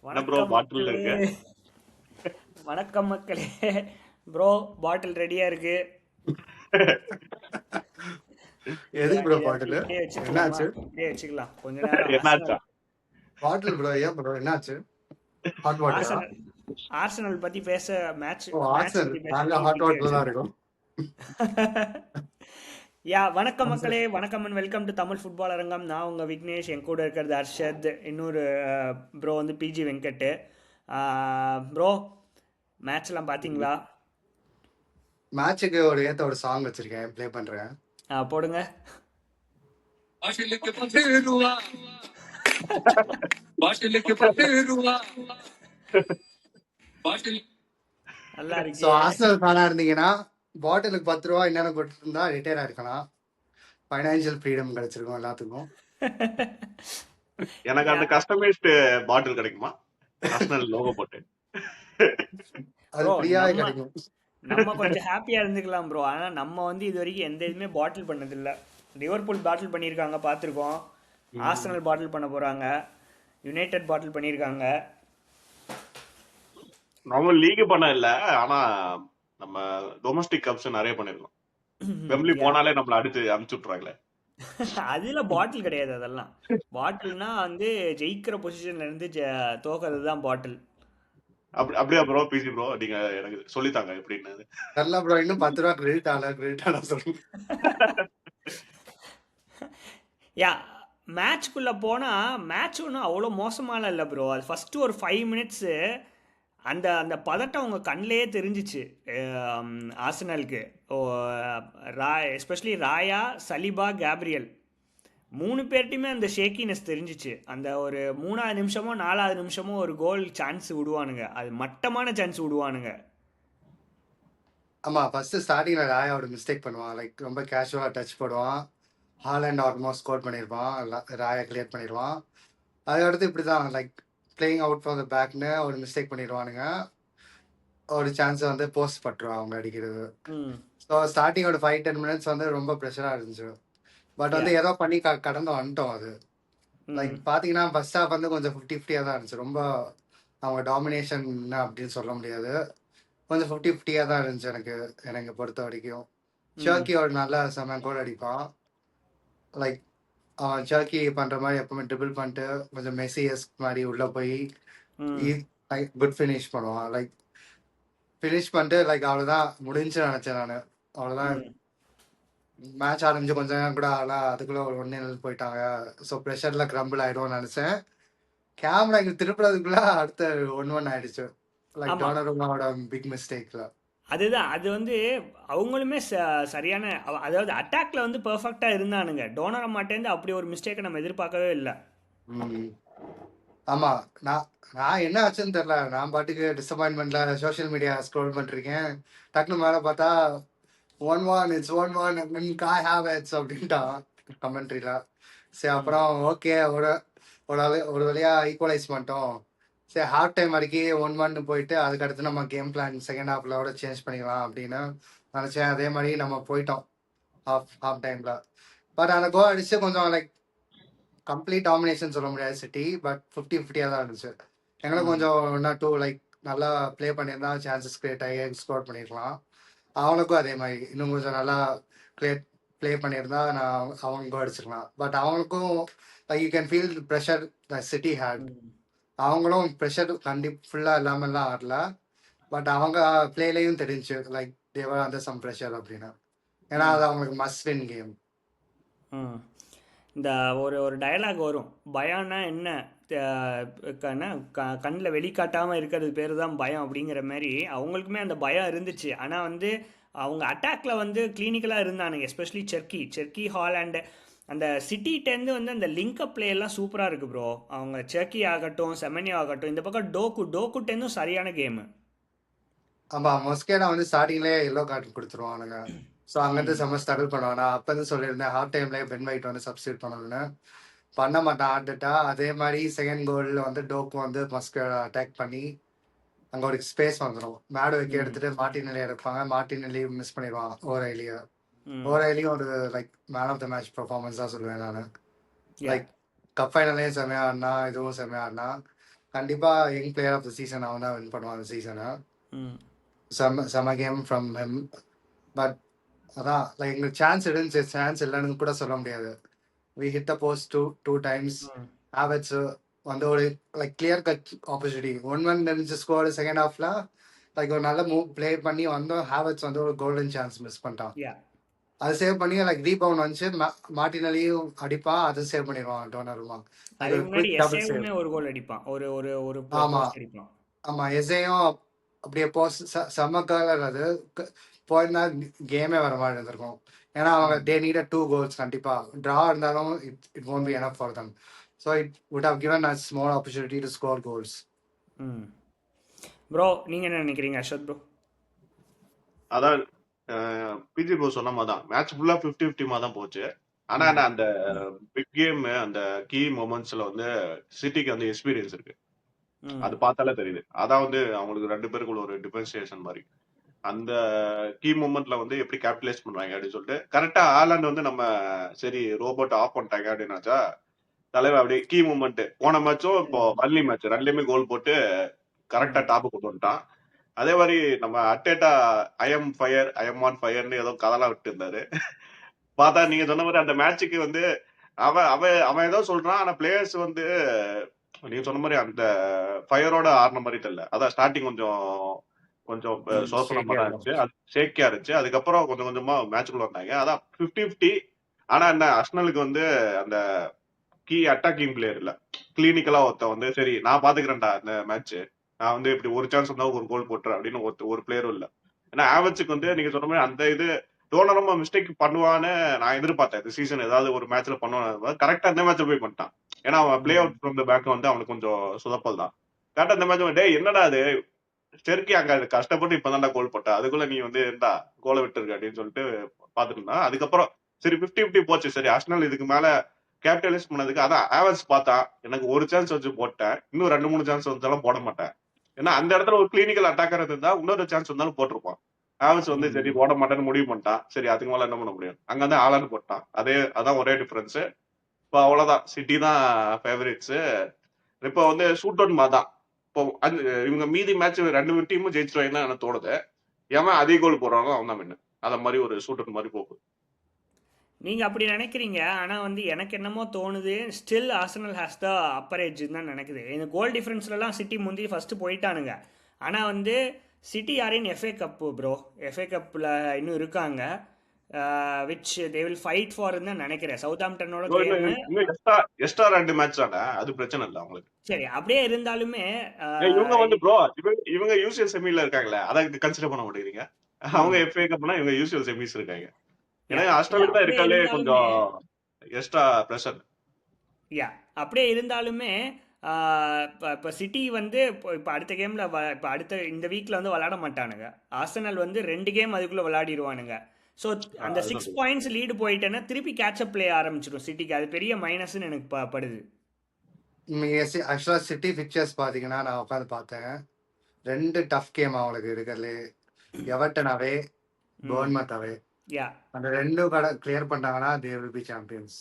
என்ன ப்ரோ வணக்கம் பாட்டில் மக்களே. இருக்கு? வணக்கம் மக்களே. ப்ரோ, பாட்டில் ரெடியா இருக்கு. எதுக்கு ப்ரோ பாட்டில்? இப்படியே வச்சுக்கலாமா? என்னாச்சு இப்படியே வச்சுக்கலாம் கொஞ்ச நேரம். என்னாச்சா? பாட்டில் ப்ரோ? ஏன் ப்ரோ என்னாச்சு? ஹாட் வாட்டரா? ஆர்சனல் ஆர்சனல் பத்தி பேச, மேட்ச் ஓ மேட்ச் ஆர்சனல், பத்தி பேச நாங்க டீ ஹாட் குடிக்க வாட்டர் தான் வச்சிருக்கேன். இருக்கோம். வணக்கம் மக்களே, வணக்கம் and welcome to Tamil football அரங்கம். நான் உங்க விக்னேஷ், என் கூட இருக்கிறது அர்ஷத், இன்னொரு ப்ரோ வந்து பிஜி வெங்கட். ப்ரோ, மேட்ச்லாம் பார்த்தீங்களா? மேட்சுக்கு ஒரு சாங் வச்சிருக்கேன், ப்ளே பண்றேன். போடுங்க. பாட்டிலுக்கு 10 ரூபா, பாட்டிலுக்கு 10 ரூபா, பாட்டில். நல்லா ஸோ இருக்கே. ஆர்சனல் ஃபேனா இருந்தீங்கன்னா பாட்டிலுக்கு 10 ரூபா என்னென்ன கொடுத்துருந்தா ரிட்டையர் ஆயிருக்கலாம். ஃபைனான்சியல் ஃப்ரீடம் கிடைச்சிருக்கும் எல்லாத்துக்கும். எனக்கு அந்த யா கஸ்டமைஸ்டு பாட்டில் கிடைக்குமா? ஆர்சனல் லோகோ போட்டு. அது ப்ரோ, ஃப்ரீயாவே நம்ம கிடைக்கும். நம்ம கொஞ்சம் ஹாப்பியாக இருந்துக்கலாம் ப்ரோ. ஆனால் நம்ம வந்து இது வரைக்கும் எந்த இதுவுமே பாட்டில் பண்ணதில்லை. லிவர்பூல் பாட்டில் பண்ணியிருக்காங்க, பார்த்துருக்கோம். ஆர்சனல் பாட்டில் பண்ண போகிறாங்க. யுனைடெட் பாட்டில் பண்ணியிருக்காங்க. நம்ம லீக் பண்ண இல்ல, ஆனா நம்ம டொமஸ்டிக் கப்ஸ் நிறைய பண்ணிருக்கோம். வெம்ப்லி யா போனாலே நம்மள அடிச்சு அமுச்சு விட்டுறாங்களே. அதில் பாட்டில் கிடையாது. அதெல்லாம் பாட்டில்னா வந்து ஜெயிக்கிற பொசிஷன்ல இருந்து தோக்கிறது தான் பாட்டில். அப்படியா ப்ரோ? பிசி ப்ரோ, நீங்க எனக்கு சொல்லித்தாங்க எப்படின்னு. தெரில ப்ரோ, இன்னும் 10 ரூபா கிரெடிட் ஆனா சொல்லுங்க. யா மேட்ச்க்குள்ளே போனால் மேட்ச் ஒன்றும் அவ்வளோ மோசமாலாம் இல்லை ப்ரோ. அது ஃபஸ்ட்டு ஒரு 5 மினிட்ஸு அந்த அந்த பதட்டம் அவங்க கண்ணிலேயே தெரிஞ்சிச்சு. ஆர்சனலுக்கு. ஓ, எஸ்பெஷலி ராயா, சலிபா, கேப்ரியல் 3 பேர்ட்டையுமே அந்த ஷேக்கினஸ் தெரிஞ்சிச்சு. அந்த ஒரு 3வது நிமிஷமோ 4வது நிமிஷமோ ஒரு கோல் சான்ஸ் விடுவானுங்க. அது மட்டமான சான்ஸ் விடுவானுங்க. ஆமா, ஃபர்ஸ்ட் ஸ்டார்டிங்ல ராயாவோட மிஸ்டேக் பண்ணுவான். லைக் ரொம்ப கேஷுவலா டச் போடுவான். ஹாலண்ட் ஆல்மோஸ்ட் ஸ்கோர் பண்ணியிருப்பான். ராயா கிளியர் பண்ணிடுவான். அதுக்கடுத்து இப்படி தான் like playing out from the பேக்னு ஒரு மிஸ்டேக் பண்ணிடுவானுங்க. ஒரு சான்ஸை வந்து போஸ்ட் பட்டுருவான் அவங்க அடிக்கிறது. ஸோ ஸ்டார்டிங்கோட 5-10 மினிட்ஸ் வந்து ரொம்ப ப்ரெஷராக இருந்துச்சு. பட் வந்து யா ஏதோ பண்ணி கடந்து வந்துட்டோம். அது லைக் பார்த்தீங்கன்னா ஃபர்ஸ்ட் ஹாஃப் வந்து கொஞ்சம் 50-50 தான் இருந்துச்சு. ரொம்ப அவங்க டாமினேஷன் அப்படின்னு சொல்ல முடியாது. கொஞ்சம் 50-50 தான் இருந்துச்சு எனக்கு பொறுத்த வரைக்கும். ஷர்க்கி ஒரு நல்ல செம்ம கோல் அடிப்பான். லைக் அவன் ஜர்க்கி பண்ற மாதிரி எப்பவுமே ட்ரிபிள் பண்ணிட்டு கொஞ்சம் மெஸ்ஸியஸ் மாதிரி உள்ள போய் குட் ஃபினிஷ் பண்ணுவான். லைக் ஃபினிஷ் பண்ணிட்டு லைக் அவ்வளோதான் முடிஞ்சு நினைச்சேன் நான். அவ்வளோதான் மேட்ச் ஆரம்பிச்சு கொஞ்ச நேரம் கூட ஆகல, அதுக்குள்ள ஒரு 1-0 போயிட்டாங்க. ஸோ ப்ரெஷர்ல கிரம்பிள் ஆயிடும்னு நினைச்சேன். கேமரா இங்க திருப்புறதுக்குள்ள அடுத்த 1-1 ஆயிடுச்சு. லைக் ஆமாம், டோனருமாவோட பிக் மிஸ்டேக்ல. அதுதான். அது வந்து அவங்களுமே சரியான அதாவது அட்டாக்ல வந்து பெர்ஃபெக்டாக இருந்தானுங்க. டோனரை மாட்டேந்து அப்படி ஒரு மிஸ்டேக்கை நம்ம எதிர்பார்க்கவே இல்லை. ஆமா, நான் நான் என்ன ஆச்சுன்னு தெரியல. நான் பாட்டுக்கு டிசப்பாயின்மெண்ட்ல சோஷியல் மீடியா ஸ்க்ரோல் பண்ணிருக்கேன். டக்குனு மேல பார்த்தா 1-1, இட்ஸ் 1-1 காய் ஹேவட்ஸ் அப்படின்ட்டான் கமெண்ட்ரியில. சரி, அப்புறம் ஓகே, ஒரு வழியா ஈக்குவலைஸ் பண்ணிட்டோம். சரி, ஹாஃப் டைம் வரைக்கும் 1-1 போயிட்டு அதுக்கடுத்து நம்ம கேம் பிளான் செகண்ட் ஹாஃப்ல சேஞ்ச் பண்ணிக்கலாம் அப்படின்னு நினைச்சேன். அதே மாதிரி நம்ம போயிட்டோம் ஹாஃப் டைம்ல. பட் அந்த கோல் அடிச்சு கொஞ்சம் லைக் கம்ப்ளீட் டாமினேஷன் சொல்ல முடியாது சிட்டி. பட் 50-50 தான் இருந்துச்சு. எங்களுக்கு கொஞ்சம் 1 or 2 லைக் நல்லா ப்ளே பண்ணியிருந்தா சான்சஸ் கிரியேட் ஆகி ஸ்கோர் பண்ணிருக்கலாம். அவனுக்கும் அதே மாதிரி இன்னும் கொஞ்சம் நல்லா ப்ளே பண்ணியிருந்தா அவங்க அடிச்சிருக்கலாம். பட் அவங்களுக்கும் like you can feel pressure City had. அவங்களும் ப்ரெஷர் ஃபுல்லா இல்லாமலாம் ஆடல. பட் அவங்க பிளேலையும் தெரிஞ்சு லைக் தேவர் அந்த சம் ப்ரெஷர் அப்படின்னு. ஏன்னா அது அவங்களுக்கு மஸ்ட் வின் கேம். இந்த ஒரு ஒரு டயலாக் வரும், பயான்னா என்ன, கண்ணில் வெளிக்காட்டாமல் இருக்கிறது பேர் தான் பயம் அப்படிங்கிற மாதிரி. அவங்களுக்குமே அந்த பயம் இருந்துச்சு. ஆனால் வந்து அவங்க அட்டாக்ல வந்து கிளினிக்கலாக இருந்தானுங்க. எஸ்பெஷலி செர்க்கி ஹாலாண்டு அந்த சிட்டிகிட்டேருந்து வந்து அந்த லிங்கப் பிளே எல்லாம் சூப்பராக இருக்குது ப்ரோ. அவங்க செர்க்கி ஆகட்டும், செமனியோ ஆகட்டும், இந்த பக்கம் டோக்குட்டேருந்தும் சரியான கேமு. ஆமா, மொஸ்கேடா வந்து ஸ்டார்டிங்லேயே எல்லோ கார்டு கொடுத்துருவானுங்க. ஸோ அங்கேருந்து செம்ம ஸ்ட்ரகிள் பண்ணுவானா. அப்போ வந்து சொல்லியிருந்தேன் ஹாஃப் டைம்லேயே பென் வைட் வந்து சப்ஸ்டியூட் பண்ணணும்னு. பண்ண மாட்டான் ஆட்டுட்டா. அதே மாதிரி செகண்ட் கோலில் வந்து டோக்கு வந்து மஸ்கேடா அட்டாக் பண்ணி அங்கே ஒரு ஸ்பேஸ் வந்துடும். மேடுவைக்கு எடுத்துட்டு மார்டினெல்லி எடுப்பாங்க. மார்டினெல்லி மிஸ் பண்ணிடுவான் ஓரையிலையும் ஒரு like man of the match performance தான் சொல்லுவேன் நான். லைக் கப் ஃபைனல்லையும் செம்மையா ஆடினா, இதுவும் செம்மையா ஆடினா. கண்டிப்பா young player of the season அவன் தான் வின் பண்ணுவான் அந்த சீசனை. ம் செம கேம் ஃப்ரம் ஹெம். பட் அதான் லைக் எங்களுக்கு சான்ஸ் இருந்துச்சு, சான்ஸ் இல்லைன்னு கூட சொல்ல முடியாது. We hit the post two times. ம் ஹேவர்ட்ஸ் வந்து ஒரு லைக் கிளியர் கட் ஆப்பர்ச்சுனிட்டி 1-1 இருந்துச்சு ஸ்கோர். செகண்ட் ஹாஃப்ல லைக் ஒரு நல்ல மூவ் ப்ளே பண்ணி வந்தோம். ஹேவர்ட்ஸ் வந்து ஒரு கோல்டன் சான்ஸ் மிஸ் பண்ணிட்டான். யா அது சேவ் பண்ணி லைக் ரீபவுண்ட் வந்துச்சு. மார்டினலியும் அடிப்பான், அது சேவ் பண்ணிடுவான் டோனருமா. லைக் அதுக்கு ஒரு முன்னாடி குவிக் டபுள் சேவ். எஸ்ஏவுமே ஒரு கோல் அடிப்பான், ஒரு ஒரு ஒரு ஆமா போஸ்ட் அடிப்பான். ஆமா எஸ்ஐயும் அப்படியே போஸ்ட் செம்ம கலர். அது போயிருந்தா கேமே வர மாதிரி இருந்திருக்கும். ஏன்னா அவங்க ம் தே நீடட் 2 goals கண்டிப்பா. டிரா இருந்தாலும் it won't be enough for them. So it would have given us more opportunity to score goals. ம் ப்ரோ, நீங்கள் என்ன நினைக்கிறீங்க அஸ்வத் ப்ரோ? அதான் பிஜி ப்ரோ சொன்ன மாதிரி தான் மேட்ச் ஃபுல்லா 50-50 தான் போச்சு. ஆனா ம் என்ன அந்த பிக் கேம் அந்த கீ மொமெண்ட்ஸ்ல வந்து சிட்டிக்கு வந்து எக்ஸ்பீரியன்ஸ் இருக்கு. ம் அது பார்த்தாலே தெரியுது. அதான் வந்து அவங்களுக்கு 2 பேருக்குள்ள ஒரு டிஃபரன்சியேஷன் மாதிரி. அந்த கீ மூமெண்ட்ல வந்து எப்படி கேபிட்டலைஸ் பண்றாங்க அப்படின்னு சொல்லிட்டு கரெக்டா ஆலண்ட் வந்து நம்ம சரி ரோபோட் ஆஃப் பண்ணிட்டாங்க அப்படின்னாச்சா தலைவர் அப்படியே கீ மூமெண்ட் போன மேட்சும் இப்போ பர்லி மேட்ச் ரெண்டுலயுமே கோல் போட்டு கரெக்டா ம் டாப் கொண்டு வந்துட்டான். அதே மாதிரி நம்ம Arteta I'm fire I'm on ஃபயர்னு ஏதோ கதெல்லாம் விட்டு இருந்தாரு. பார்த்தா நீங்க சொன்ன மாதிரி அந்த மேட்சுக்கு வந்து அவன் அவன் அவன் ஏதோ சொல்றான். ஆனா பிளேயர்ஸ் வந்து நீங்க சொன்ன மாதிரி அந்த ஃபயரோட ஆடின மாதிரி தெரியல. அதான் ஸ்டார்டிங் கொஞ்சம் கொஞ்சம் சோசனமா ஷேக்கியா தான் இருக்கும். இருந்துச்சு. அது ஷேக்கியா இருந்துச்சு. அதுக்கப்புறம் கொஞ்சம் கொஞ்சமா மேட்சுக்குள்ள வந்தாங்க. அதான் 50-50. ஆனா என்ன அர்சனலுக்கு வந்து அந்த கீ அட்டாக்கிங் பிளேயர் இல்ல. கிளினிக்கலா ஒருத்தன் வந்து சரி நான் பாத்துக்கிறேன்டா இந்த மேட்ச். நான் வந்து இப்படி ஒரு சான்ஸ் இருந்தா ஒரு கோல் போட்டுறேன் அப்படின்னு ஒரு பிளேயரும் இல்ல. ஏன்னா ஆவர்ட்ஸுக்கு வந்து நீங்க சொன்ன மாதிரி அந்த இது டோனரமா மிஸ்டேக் பண்ணுவான்னு நான் எதிர்பார்த்தேன். இந்த சீசன் ஏதாவது ஒரு மேட்ச்ல பண்ணுவான். கரெக்டா இந்த மேட்ச்ல போய் பண்ணிட்டான். ஏன்னா அவன் பிளே ம் அவுட் ஃப்ரம் த பேக் வந்து அவனுக்கு கொஞ்சம் சொதப்பல் தான். கரெக்டா இந்த மேட்ச் டே என்னடா அது செருக்கி அங்க கஷ்டப்பட்டு இப்பதான்டா கோல் போட்டா அதுக்குள்ள நீ வந்து இருந்தா கோலை விட்டுருக்க அப்படின்னு சொல்லிட்டு பாத்துட்டு இருந்தான். அதுக்கப்புறம் சரி 50-50 போச்சு. சரி அர்சனல் இதுக்கு மேல கேபிட்டலைஸ் பண்ணதுக்கு அதான் ஆவர்ட்ஸ் பார்த்தா எனக்கு ஒரு சான்ஸ் வச்சு போட்டேன், இன்னும் 2-3 சான்ஸ் வந்தாலும் போட மாட்டேன். ஏன்னா அந்த இடத்துல ஒரு கிளினிக்கல் அட்டாக்கர் இருந்தா இன்னொரு சான்ஸ் வந்தாலும் போட்டிருப்பான். ஆவர்ட்ஸ் வந்து சரி ம் போட மாட்டேன்னு முடிவு பண்ணிட்டான். சரி அதுக்கு மேல என்ன பண்ண முடியும். அங்க வந்து ஆளான்னு போட்டான். அதான் ஒரே டிஃபரன்ஸ். இப்போ அவ்வளவுதான் சிட்டி தான் ஃபேவரட்ஸ். இப்போ வந்து ஷூட் அவுட் மாதிரி தான். இப்போ இவங்க மீதி மேட்ச் 2 டீமும் ஜெயிச்சிருவாங்க தான் எனக்கு தோணுது. ஏன் அதிக கோல் போடுறாங்களோ அவன் தான் வின்னு. அத மாதிரி ஒரு ஷூட் அவுட் மாதிரி போகுது. நீங்கள் அப்படி நினைக்கிறீங்க, ஆனால் வந்து எனக்கு என்னமோ தோணுது still Arsenal has the upper edge தான் நினைக்குது. இந்த கோல் டிஃப்ரென்ஸ்லலாம் சிட்டி முந்தி ஃபஸ்ட்டு போயிட்டானுங்க. ஆனால் வந்து சிட்டி யாரின் எஃப்ஏ கப்பு ப்ரோ, எஃப்ஏ கப்பில் இன்னும் இருக்காங்க, which they will fight for தான் நினைக்கிறேன். சவுத்தாம்ப்டனோட இன்னும் கேமு. இன்னும் எக்ஸ்ட்ரா 2 மேட்ச் தானே, அது பிரச்சனை இல்லை அவங்களுக்கு. சரி, அப்படியே இருந்தாலுமே இவங்க வந்து ப்ரோ இவங்க யூசிஎல் செமில இருக்காங்களே, அதை கன்சிடர் பண்ண மாட்டேங்கிறீங்க. அவங்க எஃப்ஏ கப்னா இவங்க யூசிஎல் செமிஸ் இருக்காங்க. ஏன்னா ஆஸ்திரேலியா தான் அப்படியே இருக்காலே இருந்தாலுமே கொஞ்சம் எக்ஸ்ட்ரா ப்ரெஷர். யா அப்படியே இருந்தாலுமே இப்போ சிட்டி வந்து இப்போ அடுத்த கேமில் இப்போ அடுத்த இந்த வீக்கில் வந்து விளாட மாட்டானுங்க. ஆர்சனல் வந்து 2 கேம் அதுக்குள்ளே விளையாடிடுவானுங்க. ஸோ அந்த 6 பாயிண்ட்ஸ் லீடு போயிட்டேன்னா திருப்பி கேட்சப் பிளே ஆரம்பிச்சிடும் சிட்டிக்கு. அது பெரிய மைனஸ்ன்னு எனக்கு படுது. ஆக்சுவலா சிட்டி பிக்சர்ஸ் பாத்தீங்கன்னா நான் உட்காந்து பார்த்தேன். 2 டஃப் கேம் அவங்களுக்கு இருக்கிறதுலே. எவர்டனாவே பர்ன்மத்தாவே. யா அந்த 2 கடை கிளியர் பண்ணாங்கன்னா they will be champions.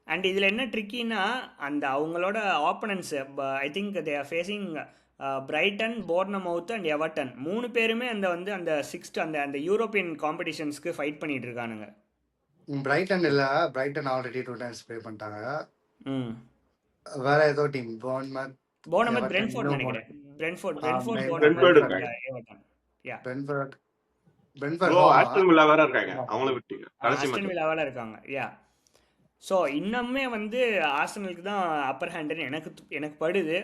And இதில் என்ன ட்ரிக்கின்னா அந்த அவங்களோட opponents I think they are facing Brighton, Bournemouth and Everton. 3 பேருமே அந்த 6th அந்த யூரோப்பியன் காம்படிஷன்ஸ்க்கு ஃபைட் பண்ணிட்டு இருக்கானுங்க. பிரைட்டன் இல்ல, பிரைட்டன் ஆல்ரெடி 2 times ப்ளே பண்ணிட்டாங்க. ம் வேற ஏதோ டீம் போர்ன்மத், போர்னமவுத், எவர்டன், பிரென்ஃபோர்ட் இன்னும் நினைக்கிறேன். பிரென்ஃபோர்ட், Brentford போர்னமவுத், இருக்காங்க. எவர்டன். யா பிரென்ஃபோர்ட் ப்ரோ ஆஸ்டன் வில்லா வேற இருக்காங்க, அவங்கள விட்டீங்க கடைசி ஆஸ்டன் மேட்ச். வில்லாவில் இருக்காங்க. யா ஸோ இன்னுமே வந்து ஆர்சனலுக்கு தான் அப்பர் ஹேண்டுன்னு எனக்கு படுது.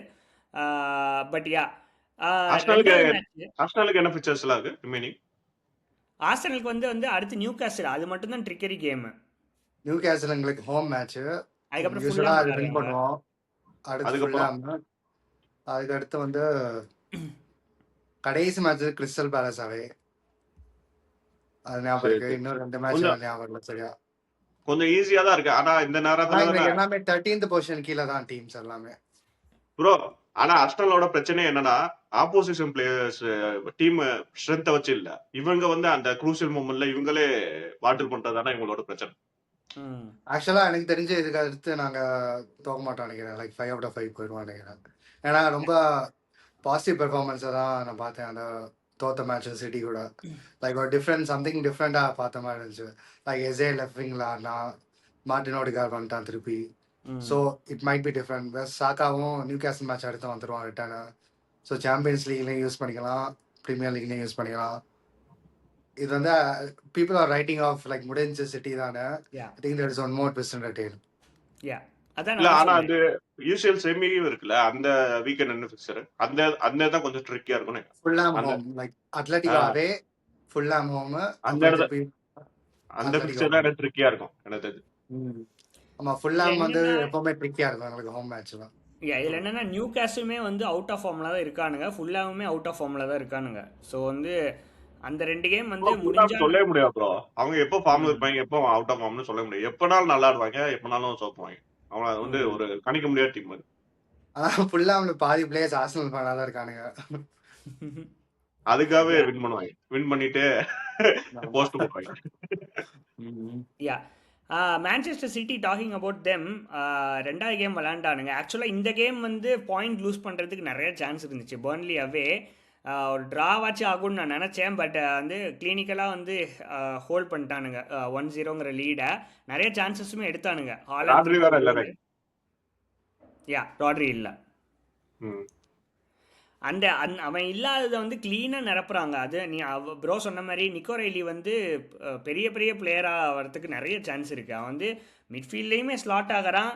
பட் யா ஆஸ்டனுக்கு ரெண்டாவது மேட்ச் ஆஸ்டனுக்கு என்ன பிக்சர்ஸ் எல்லாம் இருக்கு ரிமைனிங்? ஆர்சனலுக்கு வந்து அடுத்து நியூ காஸ்டில், அது மட்டும் தான் ட்ரிக்கரி கேமு. நியூ கேசல் எங்களுக்கு ஹோம் மேட்ச். அதுக்கப்புறம் யூஸ்வலா ஃபுல்லாக அது வின் விளாடுறாங்க. பண்ணுவோம். அடுத்து அதுக்கப்புறம் ஃபுல்லாம அதுக்கு அடுத்து வந்து கடைசி மேட்ச் கிறிஸ்டல் பேலஸ் அவே. அது ஞாபகம் சரி இருக்கு. சரி இன்னும் 2 மேட்ச் கொஞ்சம் ஞாபகம் இல்லை சரியா. கொஞ்சம் ஈஸியா தான் இருக்கு. ஆனா இந்த ஆனா நேரத்துல தானே எங்களுக்கு எல்லாமே 13th பொசிஷன் கீழே தான் டீம்ஸ் எல்லாமே. ப்ரோ. ஆனா அர்சனலோட பிரச்சனை என்னன்னா ஆப்போசிஷன் பிளேயர்ஸ் டீம் ஸ்ட்ரென்த்தை வச்சு இல்ல, இவங்க வந்து அந்த குரூசியல் மூமெண்ட்ல இவங்களே பாட்டில் பண்றதுதானே இவங்களோட பிரச்சனை. ம் ஆக்சுவலா எனக்கு தெரிஞ்சு இதுக்கு அடுத்து நாங்க தோக்க மாட்டோம் நினைக்கிறேன். லைக் 5 out of 5 போயிடுவோம் நினைக்கிறேன். ஏன்னா ரொம்ப பாசிட்டிவ் பெர்ஃபார்மன்ஸை தான் நான் பார்த்தேன் அந்த தோத்த மேட்ச் சிட்டி கூட. லைக் ஒரு சம்திங் டிஃப்ரெண்டாக பார்த்த மாதிரி இருந்துச்சு. லைக் எஸ்ஏ லெஃப்ட் விங்கில் ஆடினா, மார்டின் ஓடிகார்ட் வந்துட்டான் திருப்பி. ம் so it might be different. சாக்காவும் நியூ கேசல் மேட்ச் அடுத்து வந்துடுவான் ரிட்டர்னு. ஸோ சாம்பியன்ஸ் லீக்லையும் யூஸ் பண்ணிக்கலாம், ப்ரீமியர் லீக்லையும் யூஸ் பண்ணிக்கலாம். இது வந்து people are writing off like முடிஞ்ச சிட்டி தானே. Ya I think there is one more twist in the tale. Ya அதான் இல்ல நானும் ஆனா சொல்றேன். அது யூசிஎல் செமியும் இருக்குல்ல, அந்த வீக்கெண்ட் என்ன பிக்சர், அந்த அந்த தான் கொஞ்சம் ட்ரிக்கியா இருக்கும் ஃபுல்லாம் அந்த ஹோம், லைக் அத்லட்டிகோ அவே, ஃபுல்லாம் ஹோம், அந்த அப்புறம் இடத்துல திருப்பி அந்த அத்லட்டிகோ பிக்சர் தான் எனக்கு ட்ரிக்கியா இருக்கும் எனக்கு தெரிஞ்சு. ஆமா, இதுல ஃபுல்லாம் வந்து என்னன்னா எப்பவுமே ட்ரிக்கியா இருக்கும் எங்களுக்கு ஹோம் மேட்ச்லாம். இதுல என்னன்னா நியூ காஸ்டுமே வந்து அவுட் ஆஃப் ஃபார்ம்ல தான் இருக்கானுங்க, ஃபுல்லாவுமே அவுட் ஆஃப் ஃபார்ம்ல தான் இருக்கானுங்க. ஸோ வந்து அந்த 2 கேம் வந்து முடிஞ்சா சொல்லவே முடியாது ப்ரோ, அவங்க எப்போ ஃபார்ம்ல ம் இருப்பாங்க எப்போ அவுட் ஆஃப் ஃபார்ம்னு சொல்ல முடியாது. எப்பனாலும் நல்லா ஆடுவாங்க, எப்பனாலும் சோப்புவாங்க. அவங்க அது வந்து ம் ஒரு கணிக்க முடியாத டீம் அது. ஆனா ஃபுல்லாம்ல பாதி பிளேயர்ஸ் ஆர்சனல் ஃபேனா தான் இருக்கானுங்க. அதுக்காகவே யா வின் பண்ணுவாங்க, வின் பண்ணிட்டு ஆமா. போஸ்ட் போடுவாங்க. Ya Manchester City talking about them, 2வது கேம் விளாண்டானுங்க. ஆக்சுவலாக இந்த கேம் வந்து பாயிண்ட் லூஸ் பண்ணுறதுக்கு நிறைய சான்ஸ் இருந்துச்சு. பர்ன்லி அவே ஒரு ட்ராவாச்சு ஆகும்னு நான் நினச்சேன். பட் வந்து கிளினிக்கலாக வந்து ஹோல்ட் பண்ணிட்டானுங்க 1-0ங்கிற லீடை. நிறைய சான்சஸுமே எடுத்தானுங்க. ஹாலண்ட் ராட்ரி திரும்ப வேற இல்ல. கோல். யா ராட்ரி இல்லை. ம். அந்த அவன் இல்லாததை வந்து க்ளீனாக நிரப்புறாங்க. அது நீ ப்ரோ சொன்ன மாதிரி நிக்கோ ரெய்லி வந்து பெரிய பெரிய பிளேயராக வரத்துக்கு நிறைய சான்ஸ் இருக்குது. அவன் வந்து மிட்ஃபீல்ட்லேயுமே ஸ்லாட் ஆகிறான்,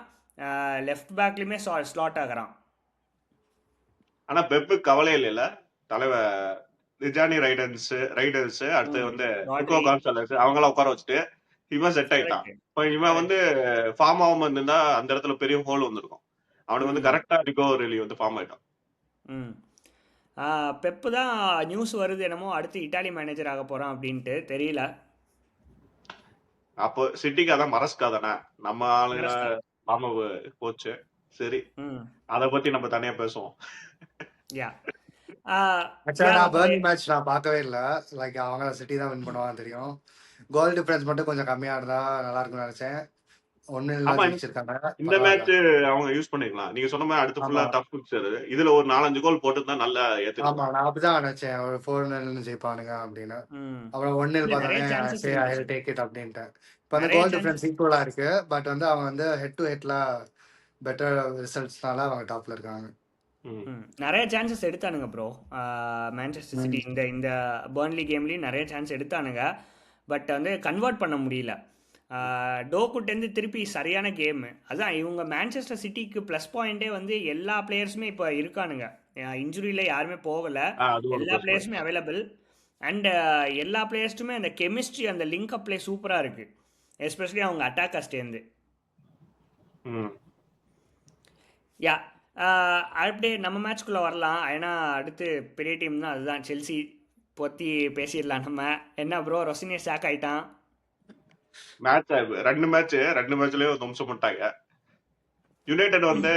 லெஃப்ட் பேக்லேயுமே ஸ்லாட் ஆகிறான். ஆனா பெப்பு கவலை இல்லைல்ல தலைவர், ரிஜானி ரைடர்ஸ் அடுத்து வந்து நிக்கோ ராட்ரி கான்சாலஸ் அவங்களாம் உட்கார வச்சுட்டு இவன் செட் ஆயிட்டான். கரெக்ட் இப்போ இவன் வந்து கரெக்ட். ஃபார்ம் ஆகாம இருந்தா அந்த இடத்துல பெரிய ஹோல் வந்திருக்கும். அவனுக்கு வந்து ம் கரெக்டா நிக்கோ ரெய்லி வந்து ஃபார்ம் ஆயிட்டான். ம் பெப்பு தான் நியூஸ் வருது என்னமோ அடுத்து இட்டாலி மேனேஜர் ஆக போகிறான் அப்படின்ட்டு. தெரியல. அப்போ சிட்டிக்கு அதான் மரஸ்கா தானே நம்ம ஆளுங்க மரஸ்கா. நாம போச்சு. சரி, ம் அத பத்தி நம்ம தனியா பேசுவோம். யா ஆக்சுவலா யா நான் நம்ம பர்ன்லி மேட்ச் நான் பார்க்கவே இல்லை. லைக் அவங்க சிட்டி தான் வின் பண்ணுவாங்க தெரியும். கோல் டிஃபரன்ஸ் மட்டும் கொஞ்சம் கம்மியா இருந்தா நல்லா இருக்கும்னு நினைச்சேன். 1-0 ஆமா, ஜெயிச்சிருக்காங்க, இந்த பரவாயில்ல. மேட்ச் அவங்க யூஸ் பண்ணிக்கலாம். நீங்க சொன்ன மாதிரி அடுத்து ஆமா ஃபுல்லா டஃப் பிக்சர், இதுல ஒரு 4-5 கோல் போட்டு தான் நல்லா ஆமா, ஏத்திருக்கலாம். நான் அப்படிதான் நினைச்சேன் ஒரு 4-0 ஜெயிப்பானுங்க அப்படின்னு. ம் அப்புறம் 1-0 இல்லை நிறைய பார்த்தோன்னே சான்சஸ் சரி ஐ இருந்துச்சு, வில் டேக் இட் அப்படின்ட்டு. இப்போ வந்து நிறைய கோல் சான்சஸ். டிஃபரன்ஸ் ஈக்குவலா இருக்கு. பட் வந்து அவங்க வந்து ஹெட் டு ஹெட்ல பெட்டர் ரிசல்ட்ஸ்னால அவங்க டாப்ல இருக்காங்க. ம். நிறைய சான்சஸ் எடுத்தானுங்க ப்ரோ. மேன்செஸ்டர் சிட்டி இந்த இந்த பர்ன்லி கேம்லேயும் நிறைய சான்ஸ் எடுத்தானுங்க. பட் வந்து கன்வெர்ட் பண்ண முடியல. டோக்குட்டேருந்து திருப்பி சரியான கேமு. அதான் இவங்க மேன்செஸ்டர் சிட்டிக்கு ப்ளஸ் பாயிண்டே வந்து எல்லா பிளேயர்ஸுமே இப்போ இருக்கானுங்க. இன்ஜுரியில் யாருமே போகலை, அது ஒரு எல்லா ப்ளஸ் பாயிண்ட். பிளேயர்ஸுமே அவைலபிள். அண்ட் எல்லா பிளேயர்ஸுமே அந்த கெமிஸ்ட்ரி அந்த லிங்க் அப் ப்ளே சூப்பராக இருக்குது, எஸ்பெஷலி அவங்க அட்டாக்கர்ஸ்டேருந்து. ம். யா அப்படியே நம்ம மேட்ச்குள்ளே வரலாம். ஏன்னா அடுத்து பெரிய டீம் தான், அதுதான் செல்சி பற்றி பேசிடலாம் நம்ம. என்ன ப்ரோ, ரொசினிய சாக் ஆயிட்டான். மேட்ச் 2 மேட்ச்லயும் தும்சம் பண்ணிட்டாங்க. யுனைடெட் வந்து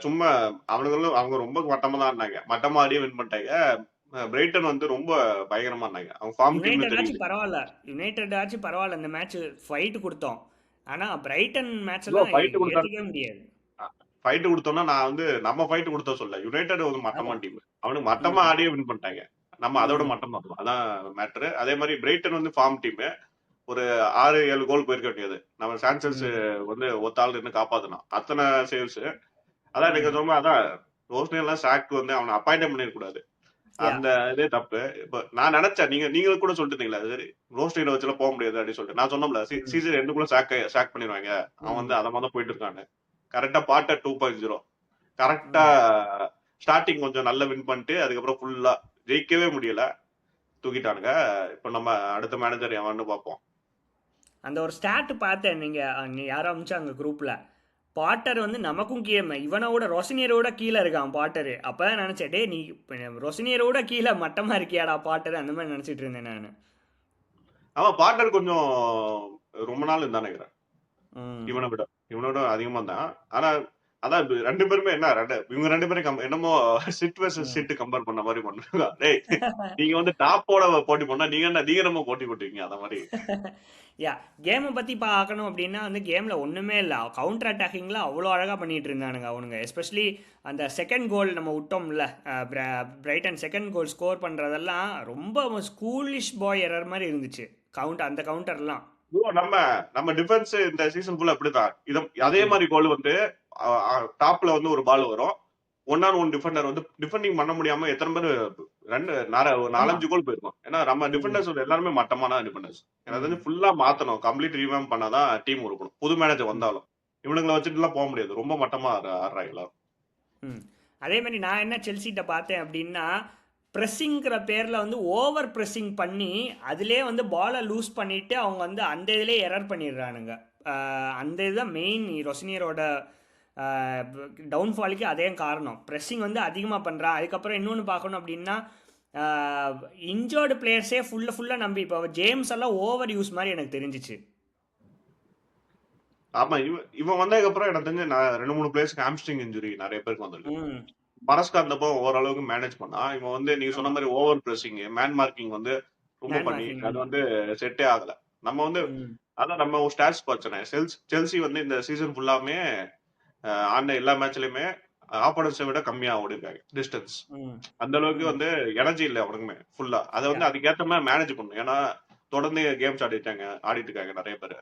சும்மா அவனுங்களும் அவங்க ரொம்ப மட்டமா தான் இருந்தாங்க, மட்டமா ஆடியே வின் பண்ணிட்டாங்க. பிரைட்டன் வந்து ரொம்ப பயங்கரமா இருந்தாங்க. அவங்க ஃபார்ம் டீம்ல யுனைடெட் ஆச்சு தெரியுது. பரவாயில்ல இந்த மேட்ச் ஃபைட் கொடுத்தோம். ஆனால் பிரைட்டன் மேட்ச் ப்ரோ எல்லாம் ஃபைட் கொடுத்தா ஏற்றிக்கவே முடியாது. ஃபைட் கொடுத்தோம்னா நான் வந்து நம்ம ஃபைட் கொடுத்தா சொல்ல, யுனைடெட் ஒரு மட்டமான அதான். டீம். அவனுக்கு மட்டமா ம் ஆடியே வின் பண்ணிட்டாங்க. நம்ம அதோட ம் மட்டம் தான், அதான் மேட்ரு. அதே மாதிரி பிரைட்டன் வந்து ஃபார்ம் டீம், ஒரு 6-7 கோல் போயிருக்க வேண்டியது. நம்ம சான்சஸ் ம் வந்து ஒத்தாள் நின்று காப்பாத்தணும், அத்தனை சேவ்ஸ். அதான் நீங்க ம் சொன்ன அதான் ரோஸ்னெல்லாம் சாக் வந்து அவனை அப்பாயிண்ட் பண்ணிடக்கூடாது, யா அந்த இதே தப்பு. இப்ப நான் நினைச்சேன், நீங்களும் கூட சொல்லிட்டு இருந்தீங்களா சரி ரோஸ்னேல வச்சுலாம் போக முடியாது அப்படின்னு சொல்லிட்டு. நான் சொன்னோம்ல ம் சீசன் எண்டுக்குள்ள சாக் பண்ணிடுவாங்க, அவன் ம் வந்து அதை மாதிரி போயிட்டு இருக்கான்னு. கரெக்டா பாட்ட 2.0 கரெக்டா ம் ஸ்டார்டிங் கொஞ்சம் நல்லா வின் பண்ணிட்டு அதுக்கப்புறம் ஃபுல்லா ஜெயிக்கவே முடியல, தூக்கிட்டானுங்க. இப்ப நம்ம அடுத்த மேனேஜர் எவன்னு பார்ப்போம். அந்த ஒரு ஸ்டாட் பார்த்தேன். நீ யாரும் அமிச்சாங்க குரூப்பில். பாட்டர் வந்து நமக்கும் கீழே, இவனோட ரொசினியரோட கீழே இருக்கான் பாட்டரு. அப்போ தான் நினச்சேன், டே நீ ரொசினியரோட கீழே மட்டமாக இருக்கியாடா பாட்டர், அந்த மாதிரி நினச்சிட்டு இருந்தேன் நான். அவன் பார்ட்னர் கொஞ்சம் ரொம்ப நாள் இருந்தானே ம் இவனோட அதிகமா தான். ஆனா அதான் ரெண்டு பேருமே என்ன இவங்க ரெண்டு பேரும் என்னமோ சிட் வெர்சஸ் சிட் கம்பேர் பண்ண மாதிரி பண்ணுவாங்க. டேய் நீங்க வந்து டாப்போட போட்டி பண்ணா நீங்க நம்ம போட்டி போட்டுவீங்க அந்த மாதிரி. யா கேமை பற்றி பார்க்கணும் அப்படின்னா வந்து கேமில் ஒன்றுமே இல்லை. கவுண்டர் அட்டாக்கிங்கில் அவ்வளோ அழகாக பண்ணிகிட்டு இருந்தானுங்க அவனுங்க. எஸ்பெஷலி அந்த செகண்ட் கோல் நம்ம விட்டோம்ல, பிரைட்டன் செகண்ட் கோல் ஸ்கோர் பண்ணுறதெல்லாம் ரொம்ப ஸ்கூலிஷ் பாய் எரர் மாதிரி இருந்துச்சு. அந்த கவுண்டர்லாம் நம்ம டிஃபென்ஸ் இந்த சீசன் ஃபுல்லா அப்படிதான். அதே மாதிரி கோல் வந்து டாப்ல வந்து ஒரு பால் வரும், 1-on-1 டிஃபெண்டர் வந்து டிஃபெண்டிங் பண்ண முடியாம எத்தனை பேர் ஒரு 4-5 கோல் போயிருக்கும். ஏன்னா நம்ம டிஃபெண்டர்ஸ் எல்லாருமே மட்டமான டிஃபெண்டர்ஸ். எனக்கு வந்து ஃபுல்லா மாத்தணும், கம்ப்ளீட் ரீவேம் பண்ணாதான் டீம் இருக்கணும். புது மேனேஜர் வந்தாலும் இவனுங்களை வச்சுட்டு எல்லாம் போக முடியாது, ரொம்ப மட்டமா ஆடுறாங்க எல்லாரும். அதே மாதிரி நான் என்ன செல்சிட்ட பார்த்தேன் அப்படின்னா, ப்ரெஸ்ஸிங்கிற பேரில் வந்து ஓவர் ப்ரெஸ்ஸிங் பண்ணி அதிலே வந்து பாலை லூஸ் பண்ணிவிட்டு அவங்க வந்து அந்த இதிலே எரர் பண்ணிடுறானுங்க. அந்த இதுதான் மெயின் ரொசினியரோட டவுன்ஃபாலுக்கு அதே காரணம். ப்ரெஸ்ஸிங் வந்து அதிகமாக பண்ணுறான். அதுக்கப்புறம் இன்னொன்று பார்க்கணும் அப்படின்னா, இன்ஜர்டு பிளேயர்ஸே ஃபுல்லாக நம்பி இப்போ ஜேம்ஸ் எல்லாம் ஓவர் யூஸ் மாதிரி எனக்கு தெரிஞ்சிச்சு. ஆமா, இவன் வந்ததுக்கு அப்புறம் எனக்கு தெரிஞ்சு 2-3 பிளேயர்ஸ்க்கு ஹாம்ஸ்ட்ரிங் இன்ஜுரி நிறைய பேருக்கு வந்திருக்கு. மரஸ்கா இருந்தப்போ ஓரளவுக்கு மேனேஜ் பண்ணா. இவன் வந்து நீங்க சொன்ன மாதிரி ஓவர் பிரஸிங், மேன் மார்க்கிங் வந்து ரொம்ப பண்ணி அது வந்து செட்டே ஆகல. நம்ம வந்து அதான் நம்ம ஒரு ஸ்டாட்ஸ் பிரச்சனை. செல்சி வந்து இந்த சீசன் ஃபுல்லாமே ஆன எல்லா மேட்ச்லயுமே ஆப்போனன்ஸை விட கம்மியா ஓடி இருக்காங்க டிஸ்டன்ஸ். அந்த அளவுக்கு வந்து எனர்ஜி இல்லை அவனுக்குமே ஃபுல்லா. அதை வந்து அதுக்கேற்ற மாதிரி மேனேஜ் பண்ணும். ஏன்னா தொடர்ந்து கேம்ஸ் ஆடிட்டு இருக்காங்க நிறைய பேர்.